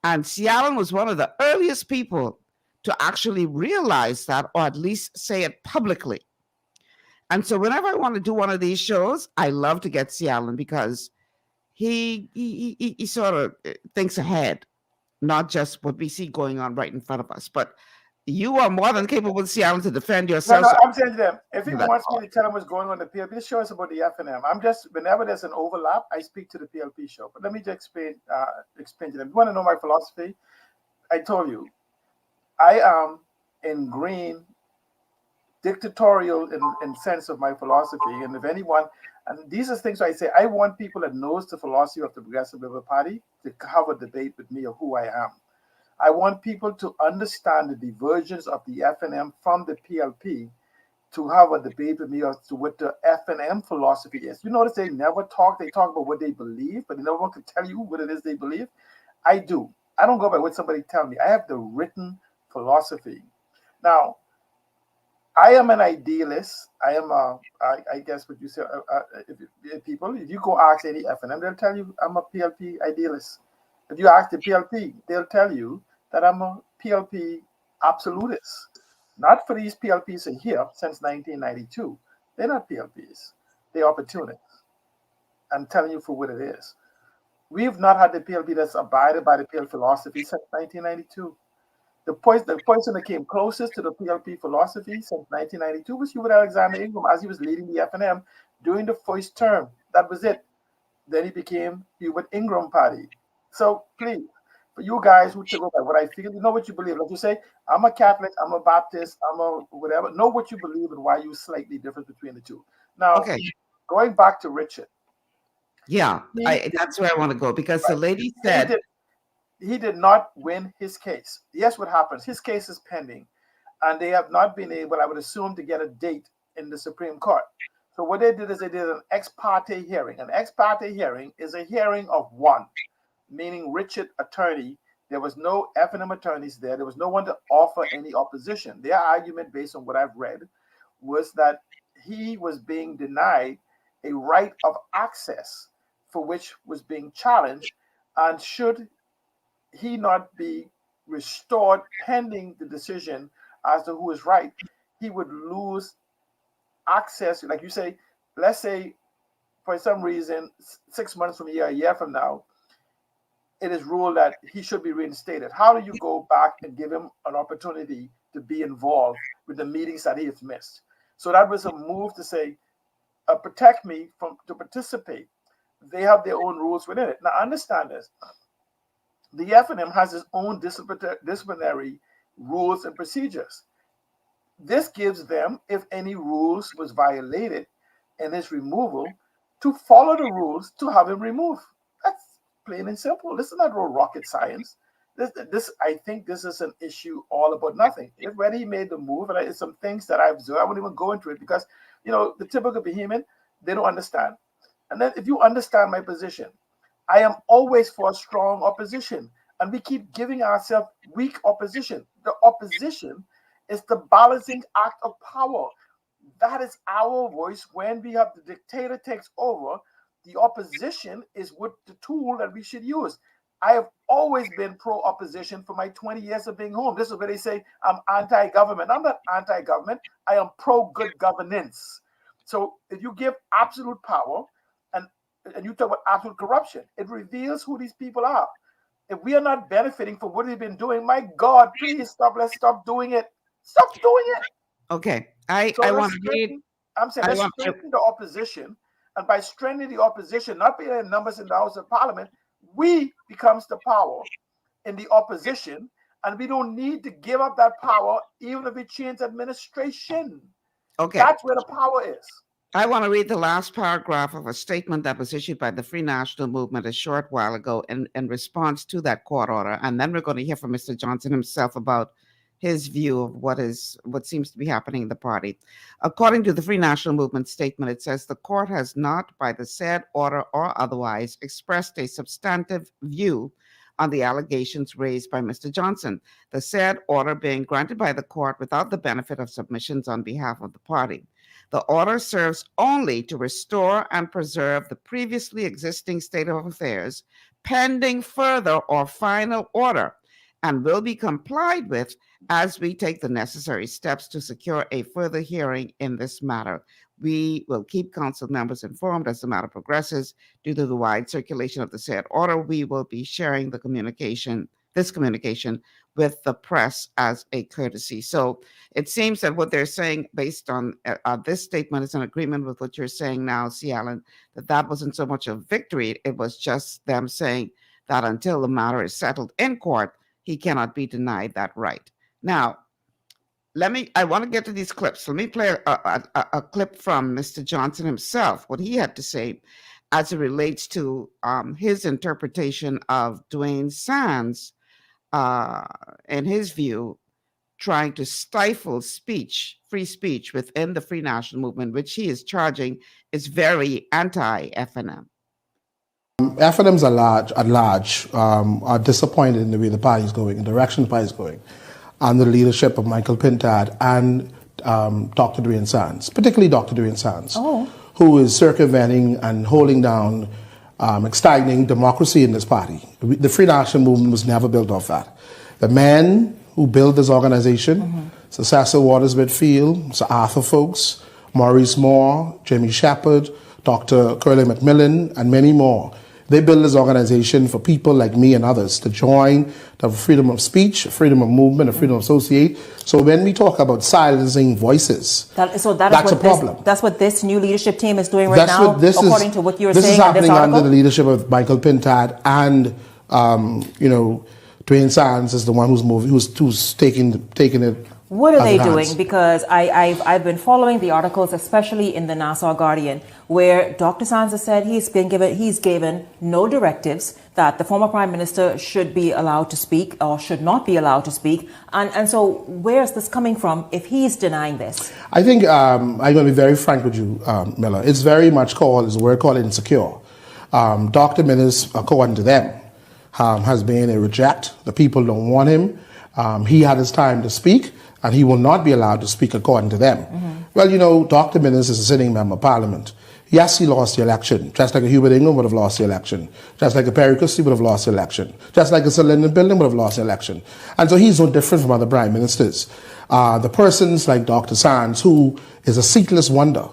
And Cialan was one of the earliest people to actually realize that, or at least say it publicly. And so whenever I want to do one of these shows, I love to get Cialan because he sort of thinks ahead, not just what we see going on right in front of us. But you are more than capable, Cialan, to defend yourself. No, I'm saying to them, if he wants me to tell him what's going on in the PLP, this show is about the FNM. Whenever there's an overlap, I speak to the PLP show. But let me just explain to them. You want to know my philosophy? I told you, I am in green, dictatorial in sense of my philosophy. And if anyone, and these are things I say, I want people that knows the philosophy of the Progressive Liberal Party to have a debate with me of who I am. I want people to understand the divergence of the FNM from the PLP to have a debate with me as to what the FNM philosophy is. You notice they never talk. They talk about what they believe, but no one can tell you what it is they believe. I do. I don't go by what somebody tell me. I have the written philosophy. Now, I am an idealist. I am I guess what you say, if you go ask any FNM, they'll tell you I'm a PLP idealist. If you ask the PLP, they'll tell you that I'm a PLP absolutist. Not for these PLPs are here since 1992. They're not PLPs. They're opportunists. I'm telling you for what it is. We've not had the PLP that's abided by the PLP philosophy since 1992. The person that came closest to the PLP philosophy since 1992 was Hubert Alexander Ingram as he was leading the FNM during the first term. That was it. Then he became Hubert Ingram Party. So please, for you guys who take over what I feel, you know what you believe. Like you say, I'm a Catholic, I'm a Baptist, I'm a whatever. Know what you believe and why you slightly different between the two. Now, going back to Richard. Yeah, that's where I want to go because the lady said he did not win his case. Yes, what happens? His case is pending, and they have not been able, I would assume, to get a date in the Supreme Court. So what they did is they did an ex parte hearing. An ex parte hearing is a hearing of one, meaning Richard attorney. There was no F&M attorneys there. There was no one to offer any opposition. Their argument, based on what I've read, was that he was being denied a right of access for which was being challenged, and should he not be restored pending the decision as to who is right, he would lose access. Like you say, let's say for some reason, 6 months from a year from now, it is ruled that he should be reinstated. How do you go back and give him an opportunity to be involved with the meetings that he has missed? So that was a move to say, protect me from to participate. They have their own rules within it. Now understand this. The F&M has its own disciplinary rules and procedures. This gives them, if any rules was violated in his removal, to follow the rules to have him removed. That's plain and simple. This is not real rocket science. This I think this is an issue all about nothing. If when he made the move, and it's some things that I've observed, I won't even go into it because, you know, the typical Bahamian, they don't understand. And then if you understand my position, I am always for strong opposition. And we keep giving ourselves weak opposition. The opposition is the balancing act of power. That is our voice when we have the dictator takes over. The opposition is what the tool that we should use. I have always been pro-opposition for my 20 years of being home. This is where they say I'm anti-government. I'm not anti-government. I am pro-good governance. So if you give absolute power and you talk about absolute corruption, it reveals who these people are. If we are not benefiting from what they've been doing, my God, please stop. Let's stop doing it. Stop doing it. Okay. I want to read. I'm saying let's strengthen the opposition. And by strengthening the opposition, not being in numbers in the House of Parliament, we becomes the power in the opposition. And we don't need to give up that power, even if we change administration. Okay. That's where the power is. I want to read the last paragraph of a statement that was issued by the Free National Movement a short while ago in response to that court order. And then we're going to hear from Mr. Johnson himself about his view of what seems to be happening in the party. According to the Free National Movement statement, it says the court has not, by the said order or otherwise, expressed a substantive view on the allegations raised by Mr. Johnson, the said order being granted by the court without the benefit of submissions on behalf of the party. The order serves only to restore and preserve the previously existing state of affairs, pending further or final order, and will be complied with as we take the necessary steps to secure a further hearing in this matter. We will keep council members informed as the matter progresses. Due to the wide circulation of the said order, we will be sharing this communication with the press as a courtesy. So it seems that what they're saying based on this statement is in agreement with what you're saying now, C. Allen, that wasn't so much a victory. It was just them saying that until the matter is settled in court, he cannot be denied that right. Now, I want to get to these clips. Let me play a clip from Mr. Johnson himself, what he had to say as it relates to his interpretation of Dwayne Sands, in his view, trying to stifle free speech within the Free National Movement, which he is charging is very anti-F&M. F&Ms at large are disappointed in the way the party is going, the direction the party is going, under the leadership of Michael Pintard and Dr. Dwayne Sands, particularly Dr. Dwayne Sands, who is circumventing and holding down, stagnating democracy in this party. The Free National Movement was never built off that. The men who built this organization, Sir Cecil Waters Whitfield, Sir Arthur Folkes, Maurice Moore, Jimmy Shepherd, Dr. Curly McMillan, and many more. They built this organization for people like me and others to join, to have freedom of speech, freedom of movement, and freedom of associate. So when we talk about silencing voices, that's a problem. That's what this new leadership team is doing now, according to what you were saying in this article? This is happening under the leadership of Michael Pintard and, Dwayne Sands is the one who's taking it. What are they doing? Because I've been following the articles, especially in the Nassau Guardian, where Dr. Sands has said he's given no directives that the former Prime Minister should be allowed to speak or should not be allowed to speak. And so where is this coming from if he's denying this? I think I'm going to be very frank with you, Miller. It's very much called, is a word called insecure. Dr. Minnis, according to them, has been a reject. The people don't want him. He had his time to speak, and he will not be allowed to speak according to them. Well, you know, Dr. Minnis is a sitting member of Parliament. Yes, he lost the election, just like a Hubert Ingham would have lost the election, just like a Perry Christie would have lost the election, just like a Sir Lyndon Bilden would have lost the election. And so he's no different from other prime ministers. The persons like Dr. Sands, who is a seatless wonder,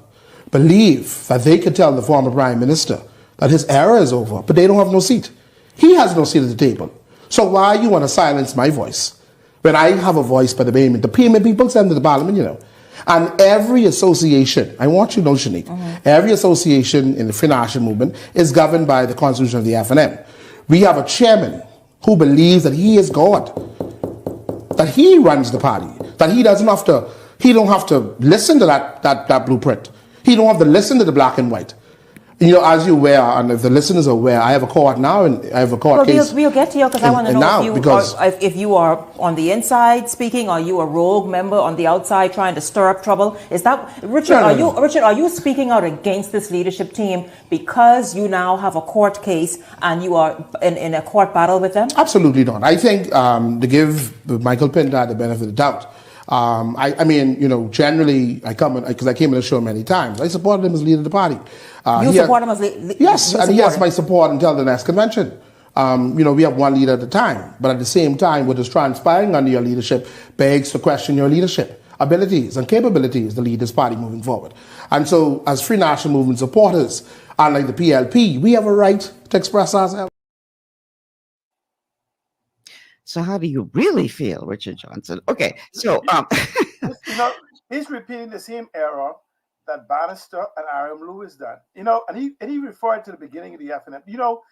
believe that they could tell the former prime minister that his era is over, but they don't have no seat. He has no seat at the table. So why you want to silence my voice? When I have a voice by the payment people send to the Parliament, you know. And every association, I want you to know, Shanique, every association in the Free National Movement is governed by the constitution of the FNM. We have a chairman who believes that he is God, that he runs the party, that he don't have to listen to that blueprint. He don't have to listen to the black and white. You know, as you're aware, and if the listeners are aware, I have a court now, and I have a court case. We'll get to you because I want to know if you are on the inside speaking, or you a rogue member on the outside trying to stir up trouble. Is that Richard? Richard, are you speaking out against this leadership team because you now have a court case and you are in a court battle with them? Absolutely not. I think to give Michael Pintard the benefit of the doubt. I mean, you know, generally, because I came on the show many times, I supported him as leader of the party. You support him as leader? Yes, and he has my support until the next convention. You know, we have one leader at a time, but at the same time, what is transpiring under your leadership begs to question your leadership abilities and capabilities to lead this party moving forward. And so, as Free National Movement supporters, unlike the PLP, we have a right to express ourselves. So how do you really feel, Richard Johnson? Okay, so you know, he's repeating the same error that Bannister and Aram Lewis done. You know, and he referred to the beginning of the FNM. You know,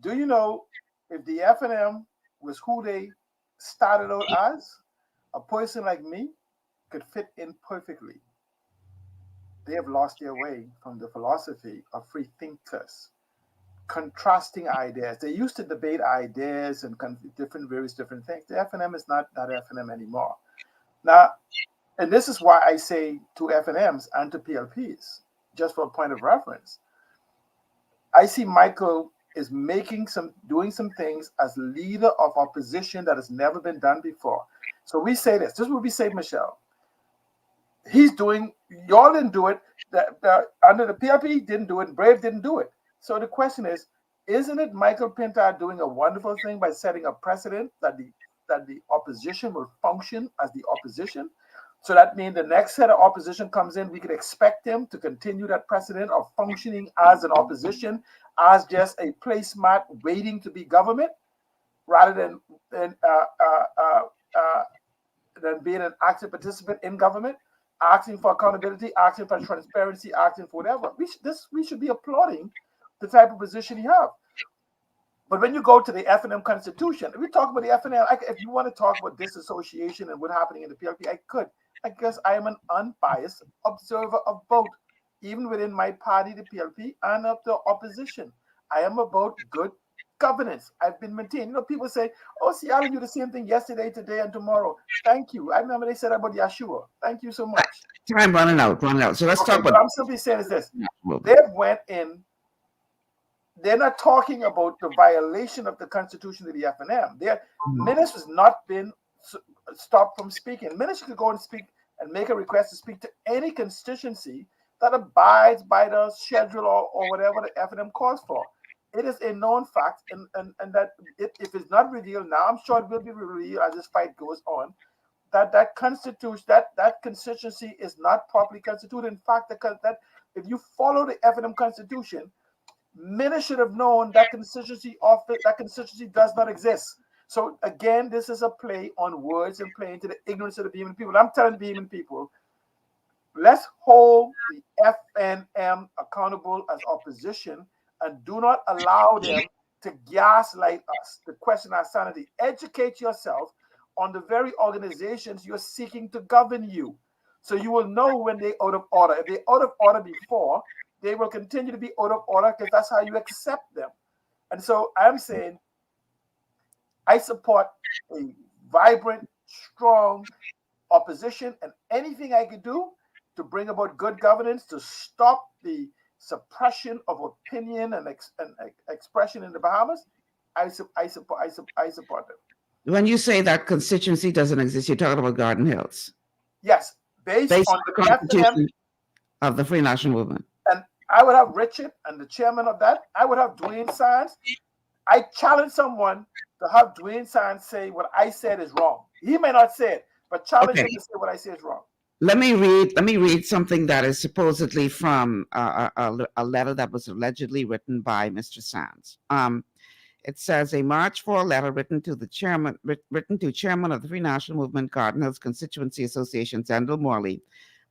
do you know if the FNM was who they started out as, a person like me could fit in perfectly. They have lost their way from the philosophy of free thinkers, contrasting ideas. They used to debate ideas and various different things. The FNM is not that FNM anymore. Now, and this is why I say to FNMs and to PLPs, just for a point of reference, I see Michael is doing some things as leader of opposition that has never been done before. So we say this is what we say, Michelle. He's doing, y'all didn't do it, under the PLP didn't do it, Brave didn't do it. So the question is, isn't it Michael Pintard doing a wonderful thing by setting a precedent that the opposition will function as the opposition? So that means the next set of opposition comes in, we could expect them to continue that precedent of functioning as an opposition, as just a placemat waiting to be government, rather than being an active participant in government, asking for accountability, asking for transparency, asking for whatever. We should be applauding the type of position you have. But when you go to the FNM Constitution, we talk about the FNM. If you want to talk about disassociation and what's happening in the PLP, I could. I guess I am an unbiased observer of both, even within my party, the PLP, and of the opposition. I am about good governance. I've been maintained. You know, people say, oh, Seattle, you do the same thing yesterday, today, and tomorrow. Thank you. I remember they said about Yeshua. Thank you so much. Time running out. So let's talk about. What I'm simply saying is this. They've went in. They're not talking about the violation of the Constitution of the FNM. Minnis has not been stopped from speaking. Minnis could go and speak and make a request to speak to any constituency that abides by the schedule or whatever the FNM calls for. It is a known fact, and that if it's not revealed now, I'm sure it will be revealed as this fight goes on, that constituency is not properly constituted. In fact, that if you follow the FNM Constitution, Minnis should have known that constituency does not exist. So again, this is a play on words and playing to the ignorance of the Bahamian people. I'm telling the Bahamian people, let's hold the FNM accountable as opposition and do not allow them to gaslight us, to question our sanity. Educate yourself on the very organizations you're seeking to govern you. So you will know when they're out of order. If they're out of order before, they will continue to be out of order because that's how you accept them. And so I'm saying I support a vibrant, strong opposition, and anything I could do to bring about good governance, to stop the suppression of opinion and expression in the Bahamas, I support them. When you say that constituency doesn't exist, you're talking about Garden Hills. Yes, based on the Constitution of the Free National Movement. And I would have Richard and the chairman of that. I would have Dwayne Sands. I challenge someone to have Dwayne Sands say what I said is wrong. He may not say it, but challenge him to say what I say is wrong. Let me read something that is supposedly from a letter that was allegedly written by Mr. Sands. It says a March 4 letter written to chairman of the Free National Movement, Garden Hills Constituency Association, Zendel Morley,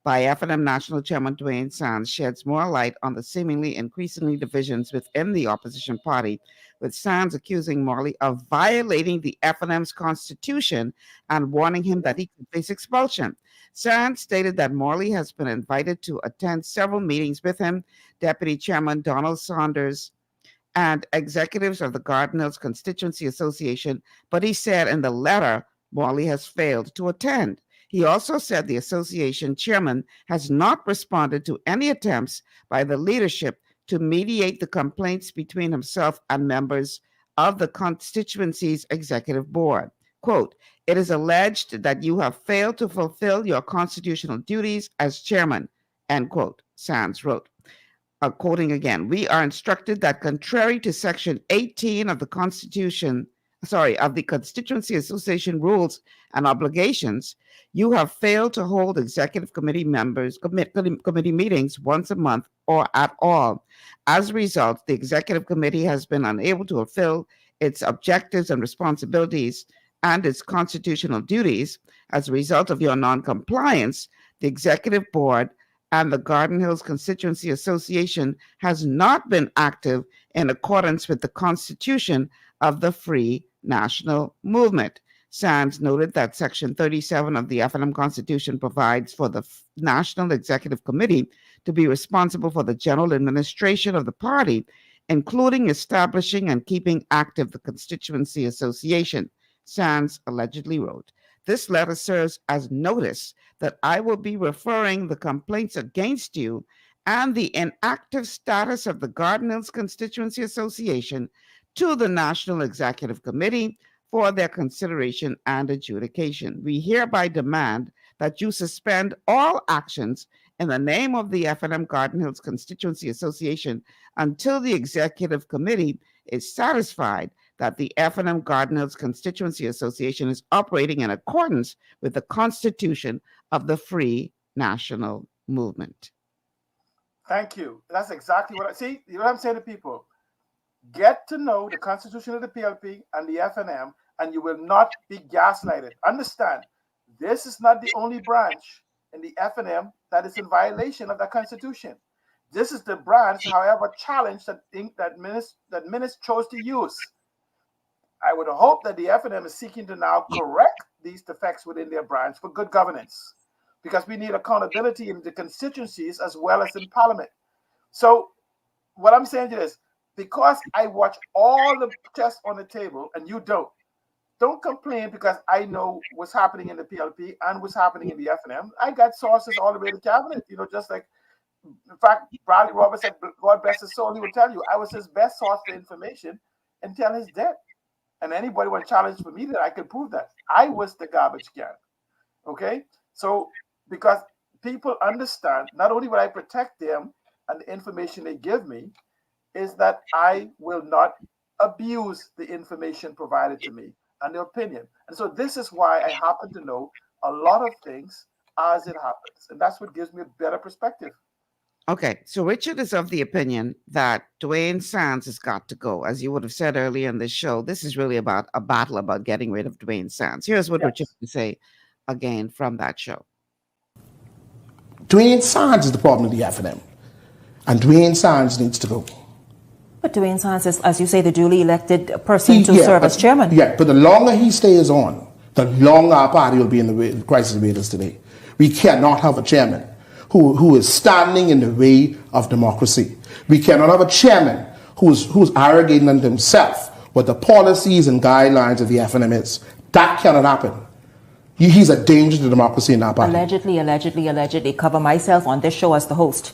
by FNM National Chairman Dwayne Sands sheds more light on the seemingly increasingly divisions within the opposition party, with Sands accusing Morley of violating the FNM's constitution and warning him that he could face expulsion. Sands stated that Morley has been invited to attend several meetings with him, Deputy Chairman Donald Saunders, and executives of the Garden Hills Constituency Association, but he said in the letter Morley has failed to attend. He also said the association chairman has not responded to any attempts by the leadership to mediate the complaints between himself and members of the constituency's executive board. Quote, "It is alleged that you have failed to fulfill your constitutional duties as chairman," end quote, Sands wrote. Quoting again, "We are instructed that contrary to Section 18 of the of the Constituency Association rules and obligations, you have failed to hold executive committee committee meetings once a month or at all. As a result, the executive committee has been unable to fulfill its objectives and responsibilities and its constitutional duties. As a result of your non-compliance, the executive board and the Garden Hills Constituency Association has not been active in accordance with the Constitution of the Free National Movement." Sands noted that Section 37 of the FNM Constitution provides for the National Executive Committee to be responsible for the general administration of the party, including establishing and keeping active the Constituency Association. Sands allegedly wrote, "This letter serves as notice that I will be referring the complaints against you and the inactive status of the Garden Hills Constituency Association to the National Executive Committee for their consideration and adjudication. We hereby demand that you suspend all actions in the name of the FNM Garden Hills Constituency Association until the Executive Committee is satisfied that the FNM Garden Hills Constituency Association is operating in accordance with the Constitution of the Free National Movement." Thank you. That's exactly what I see. You know what I'm saying to people? Get to know the Constitution of the PLP and the FNM, and you will not be gaslighted. Understand, this is not the only branch in the FNM that is in violation of the Constitution. This is the branch, however, challenge that Minnis chose to use. I would hope that the FNM is seeking to now correct these defects within their branch for good governance, because we need accountability in the constituencies as well as in Parliament. So what I'm saying to you is, because I watch all the chess on the table and you don't complain, because I know what's happening in the PLP and what's happening in the FNM. I got sources all the way to cabinet, just like, in fact, Bradley Roberts said, God bless his soul, he will tell you, I was his best source for information until his death. And anybody want to challenge for me that I can prove that. I was the garbage can. Okay? So, because people understand, not only will I protect them and the information they give me, is that I will not abuse the information provided to me and the opinion. And so this is why I happen to know a lot of things as it happens. And that's what gives me a better perspective. Okay, so Richard is of the opinion that Dwayne Sands has got to go. As you would have said earlier in the show, this is really about a battle about getting rid of Dwayne Sands. Here's what Richard can say again from that show. Dwayne Sands is the problem with the FNM. And Dwayne Sands needs to go. But Dwayne Sands is, as you say, the duly elected person to serve as chairman. Yeah, but the longer he stays on, the longer our party will be in the crisis where it is today. We cannot have a chairman who is standing in the way of democracy. We cannot have a chairman who's arrogating unto himself what the policies and guidelines of the FNM is. That cannot happen. He's a danger to democracy in our party. Allegedly. Cover myself on this show as the host.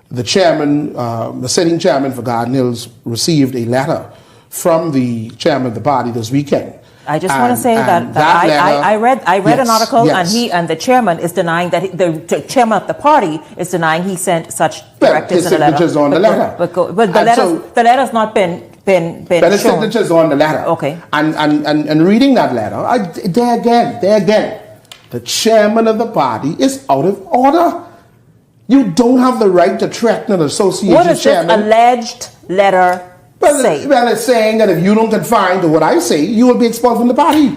The chairman, the sitting chairman for Garden Hills, received a letter from the chairman of the party this weekend. I just want to say that I read an article, and the chairman is denying that the chairman of the party is denying he sent such directives in the letter. Signatures on the letter. But the letter's not been But his signatures on the letter. Okay. And reading that letter, there again, the chairman of the party is out of order. You don't have the right to threaten an association chairman. What does chairman. this alleged letter say? Well, it's saying that if you don't confine to what I say, you will be expelled from the party.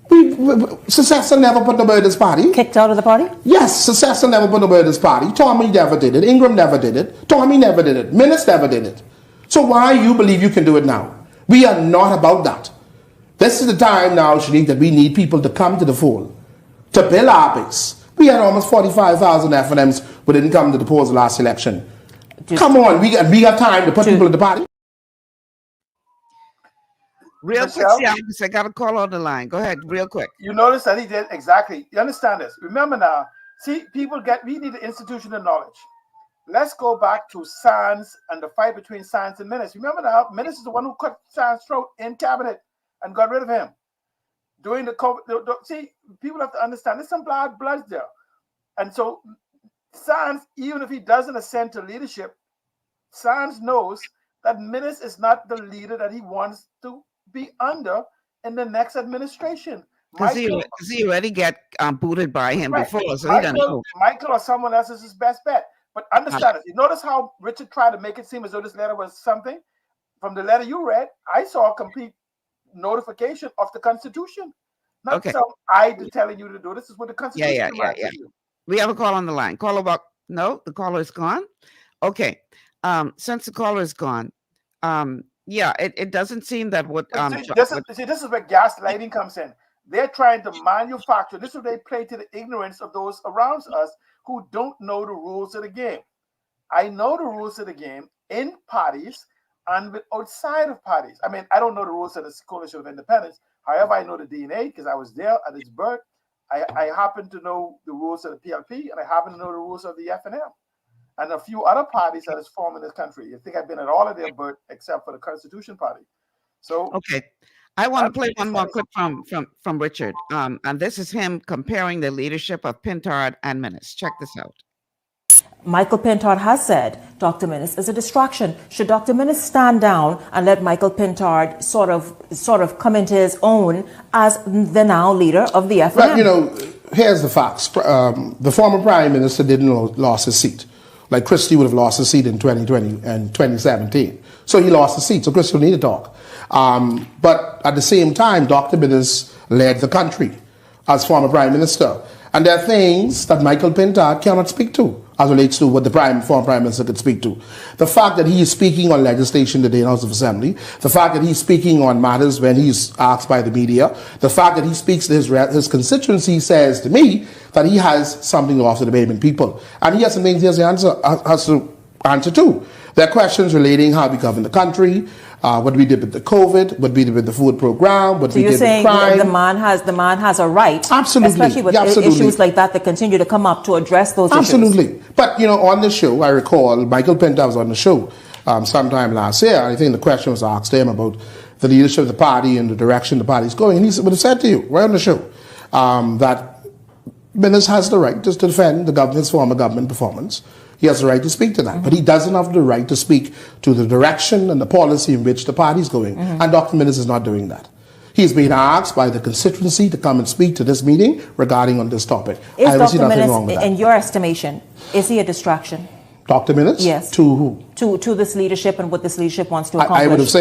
Secessor never put the word this party. Kicked out of the party? Yes, Secessor never put the word this party. Tommy never did it. Ingram never did it. Tommy never did it. Minnis never did it. So why you believe you can do it now? We are not about that. This is the time now, Shanique, that we need people to come to the fold, to build our base. We had almost 45,000 FNMs who didn't come to the polls last election. Come on, we got time to put people in the party. Real quick, I got a call on the line. Go ahead, real quick. You notice that he did exactly. You understand this? Remember now, see, we need the institutional knowledge. Let's go back to Sands and the fight between Sands and Minnis. Remember now, Minnis is the one who cut Sands' throat in cabinet and got rid of him. During the COVID, see, people have to understand there's some blood there. And so Sands, even if he doesn't ascend to leadership, Sands knows that Minnis is not the leader that he wants to be under in the next administration. Because he already get booted by him before, so he doesn't know. Michael or someone else is his best bet. But understand it. You notice how Richard tried to make it seem as though this letter was something? From the letter you read, I saw a complete notification of the Constitution. Not some I telling you to do. This is what the Constitution Yeah. We have a call on the line. No, the caller is gone. Okay. Since the caller is gone, it doesn't seem that what this is where gaslighting comes in. They're trying to manufacture. This is where they play to the ignorance of those around us who don't know the rules of the game. I know the rules of the game in parties and outside of parties. I mean, I don't know the rules of the Coalition of Independence. However, I know the DNA because I was there at its birth. I happen to know the rules of the PLP, and I happen to know the rules of the FNM and a few other parties that is formed in this country. I think I've been at all of their birth except for the Constitution Party. So okay. I want to play one more clip from Richard. And this is him comparing the leadership of Pintard and Minnis. Check this out. Michael Pintard has said Dr. Minnis is a distraction. Should Dr. Minnis stand down and let Michael Pintard sort of come into his own as the now leader of the FNM? Well, here's the facts. The former Prime Minister didn't lose his seat. Like Christie would have lost his seat in 2020 and 2017. So he lost his seat. So Christie will need to talk. But at the same time, Dr. Minnis led the country as former Prime Minister. And there are things that Michael Pintard cannot speak to as relates to what the former Prime Minister could speak to. The fact that he is speaking on legislation today in House of Assembly, the fact that he's speaking on matters when he's asked by the media, the fact that he speaks to his constituency says to me that he has something to offer the Bahamian people. And he has some things he has to answer to. There are questions relating how we govern the country, what we did with the COVID, what we did with the food program, what we did with crime. So you're saying the man has a right, absolutely, especially with issues like that continue to come up to address those issues. Absolutely. But, on the show, I recall Michael Pintard was on the show sometime last year. I think the question was asked to him about the leadership of the party and the direction the party is going. And he would have said to you, right on the show, that Minnis has the right to defend his former government performance. He has the right to speak to that, but he doesn't have the right to speak to the direction and the policy in which the party is going. And Dr. Minnis is not doing that. He's been asked by the constituency to come and speak to this meeting regarding on this topic. Is Dr. Minnis, in your estimation, is he a distraction? Dr. Minnis? Yes. To who? To this leadership and what this leadership wants to accomplish.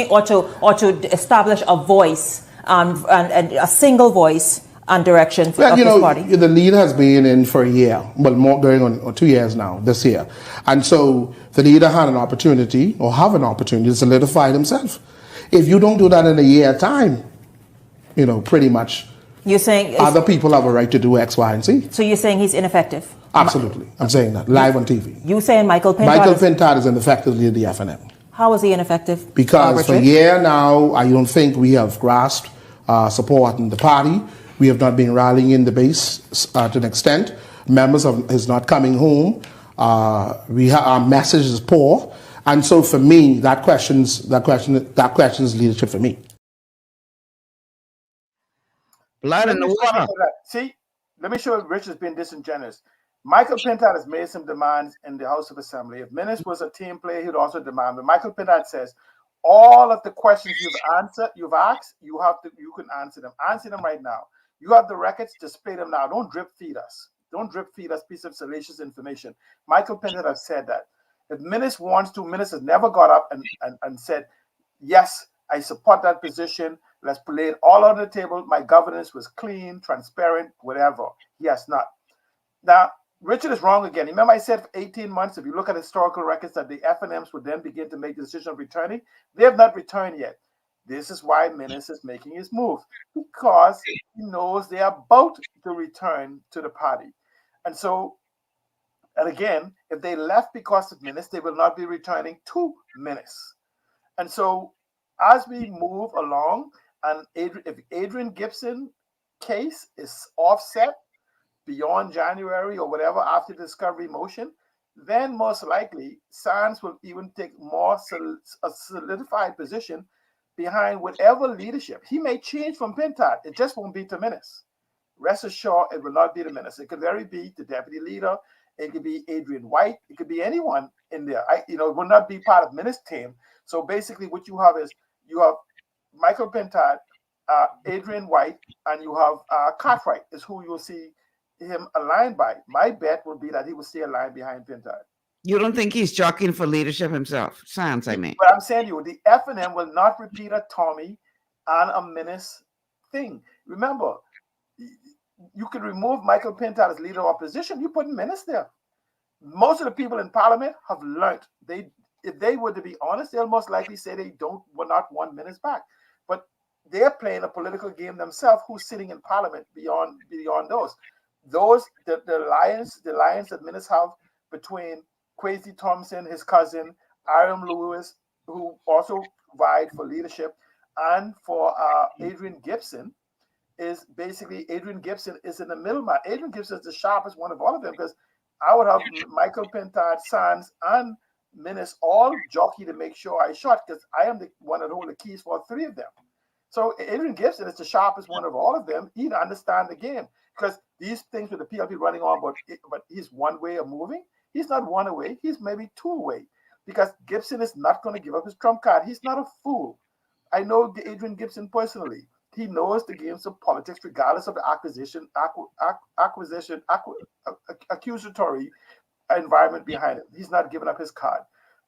Or to establish a voice and a single voice and direction of this party. The leader has been in for a year, well, more going on 2 years now, this year. And so the leader had an opportunity, or have an opportunity, to solidify himself. If you don't do that in a year time, pretty much you're saying other people have a right to do X, Y, and Z. So you're saying he's ineffective? Absolutely. I'm saying that, live on TV. You saying Michael Pintard? Michael Pintard is ineffective leader of the FNM. How is he ineffective? Because for a year now, I don't think we have grasped support in the party. We have not been rallying in the base to an extent. Members is not coming home. Our message is poor, and so for me, that questions leadership for me. Blood in the water. See, let me show you Richard's being disingenuous. Michael Pintard has made some demands in the House of Assembly. If Minnis was a team player, he'd also demand. But Michael Pintard says, all of the questions you've asked, you can answer them. Answer them right now. You have the records, display them now. Don't drip feed us. Don't drip feed us piece of salacious information. Michael Pintard has said that. If Minnis wants to, Minnis has never got up and said, yes, I support that position. Let's lay it all on the table. My governance was clean, transparent, whatever. He has not. Now, Richard is wrong again. Remember I said for 18 months, if you look at historical records, that the FNMs would then begin to make the decision of returning. They have not returned yet. This is why Minnis is making his move, because he knows they are about to return to the party. And so, and again, if they left because of Minnis, they will not be returning to Minnis. And so, as we move along, and if Adrian Gibson case is offset beyond January or whatever after the discovery motion, then most likely Sands will even take a solidified position behind whatever leadership. He may change from Pintard. It just won't be to Minnis. Rest assured, it will not be to Minnis. It could very be the deputy leader. It could be Adrian White. It could be anyone in there. It will not be part of Minnis' team. So basically what you have is you have Michael Pintard, Adrian White, and you have Cartwright is who you'll see him aligned by. My bet will be that he will stay aligned behind Pintard. You don't think he's jockeying for leadership himself? Sounds, I mean. But I'm saying the FNM will not repeat a Tommy and a Minnis thing. Remember, you can remove Michael Pintard as leader of opposition. You put Minnis there. Most of the people in Parliament have learned. If they were to be honest, they'll most likely say they will not want Minnis back. But they're playing a political game themselves. Who's sitting in Parliament beyond those? The alliance that Minnis have between Kwesi Thompson, his cousin, Aram Lewis, who also vied for leadership, and for Adrian Gibson, is basically Adrian Gibson is in the middle man. Adrian Gibson is the sharpest one of all of them, because I would have Michael Pintard, Sands, and Minnis all jockey to make sure I shot, because I am the one that hold the keys for three of them. So Adrian Gibson is the sharpest one of all of them. He'd understand the game, because these things with the PLP running on, but he's one way of moving. He's not one away. He's maybe two away, because Gibson is not going to give up his trump card. He's not a fool. I know Adrian Gibson personally. He knows the games of politics, regardless of the accusatory environment behind it. He's not giving up his card.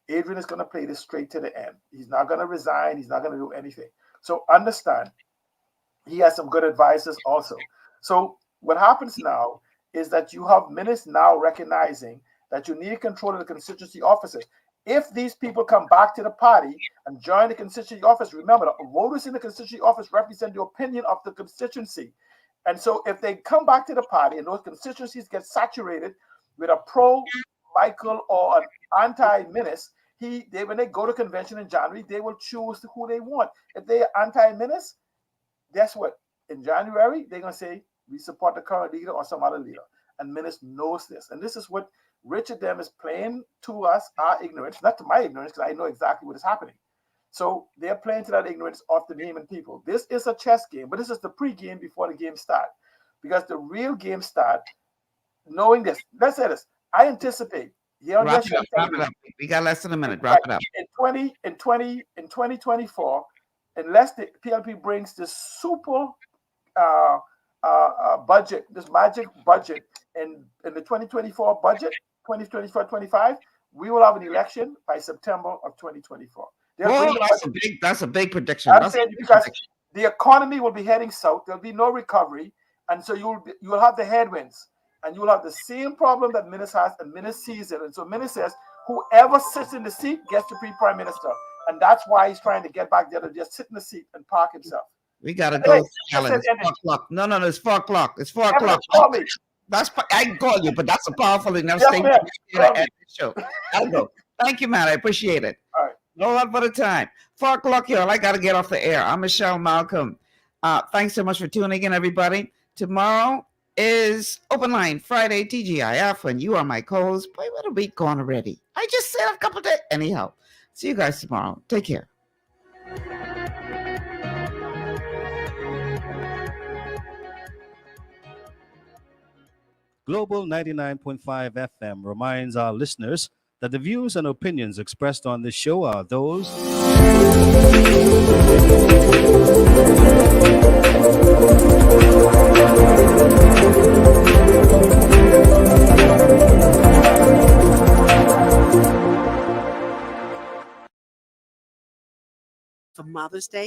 Adrian is going to play this straight to the end. He's not going to resign. He's not going to do anything. So understand, he has some good advisors also. So what happens now is that you have Minnis now recognizing that you need control of the constituency offices. If these people come back to the party and join the constituency office, remember, the voters in the constituency office represent the opinion of the constituency. And so if they come back to the party and those constituencies get saturated with a pro-Michael or an anti-Minnis, when they go to convention in January, they will choose who they want. If they are anti-Minnis, guess what? In January, they're going to say, we support the current leader or some other leader. And Minnis knows this. And this is what Richard Dem is playing to us, our ignorance, not to my ignorance, because I know exactly what is happening. So they're playing to that ignorance of the Bahamian people. This is a chess game, but this is the pre-game before the game starts. Because the real game starts knowing this. Let's say this. I anticipate. Wrap it up. We got less than a minute. Wrap it up. In 2024, unless the PLP brings this super budget, this magic budget in the 2024 budget, 2024-25, we will have an election by September of 2024. That's a big prediction. I'm saying because the economy will be heading south, there'll be no recovery, and so you'll have the headwinds, and you'll have the same problem that Minnis has, and Minnis sees it, and so Minnis says, whoever sits in the seat gets to be prime minister, and that's why he's trying to get back there to just sit in the seat and park himself. We gotta go, Alan. It's 4 o'clock. No, it's 4 o'clock. It's 4 o'clock. I can call you, but that's a powerful enough statement. Show. I'll go. Thank you, man. I appreciate it. All right. Hold on for the time. 4 o'clock, y'all. I got to get off the air. I'm Michelle Malcolm. Thanks so much for tuning in, everybody. Tomorrow is Open Line Friday, TGIF, and you are my co-host. Boy, what a week gone already. I just said a couple of days. Anyhow, see you guys tomorrow. Take care. Global 99.5 FM reminds our listeners that the views and opinions expressed on this show are those For Mother's Day.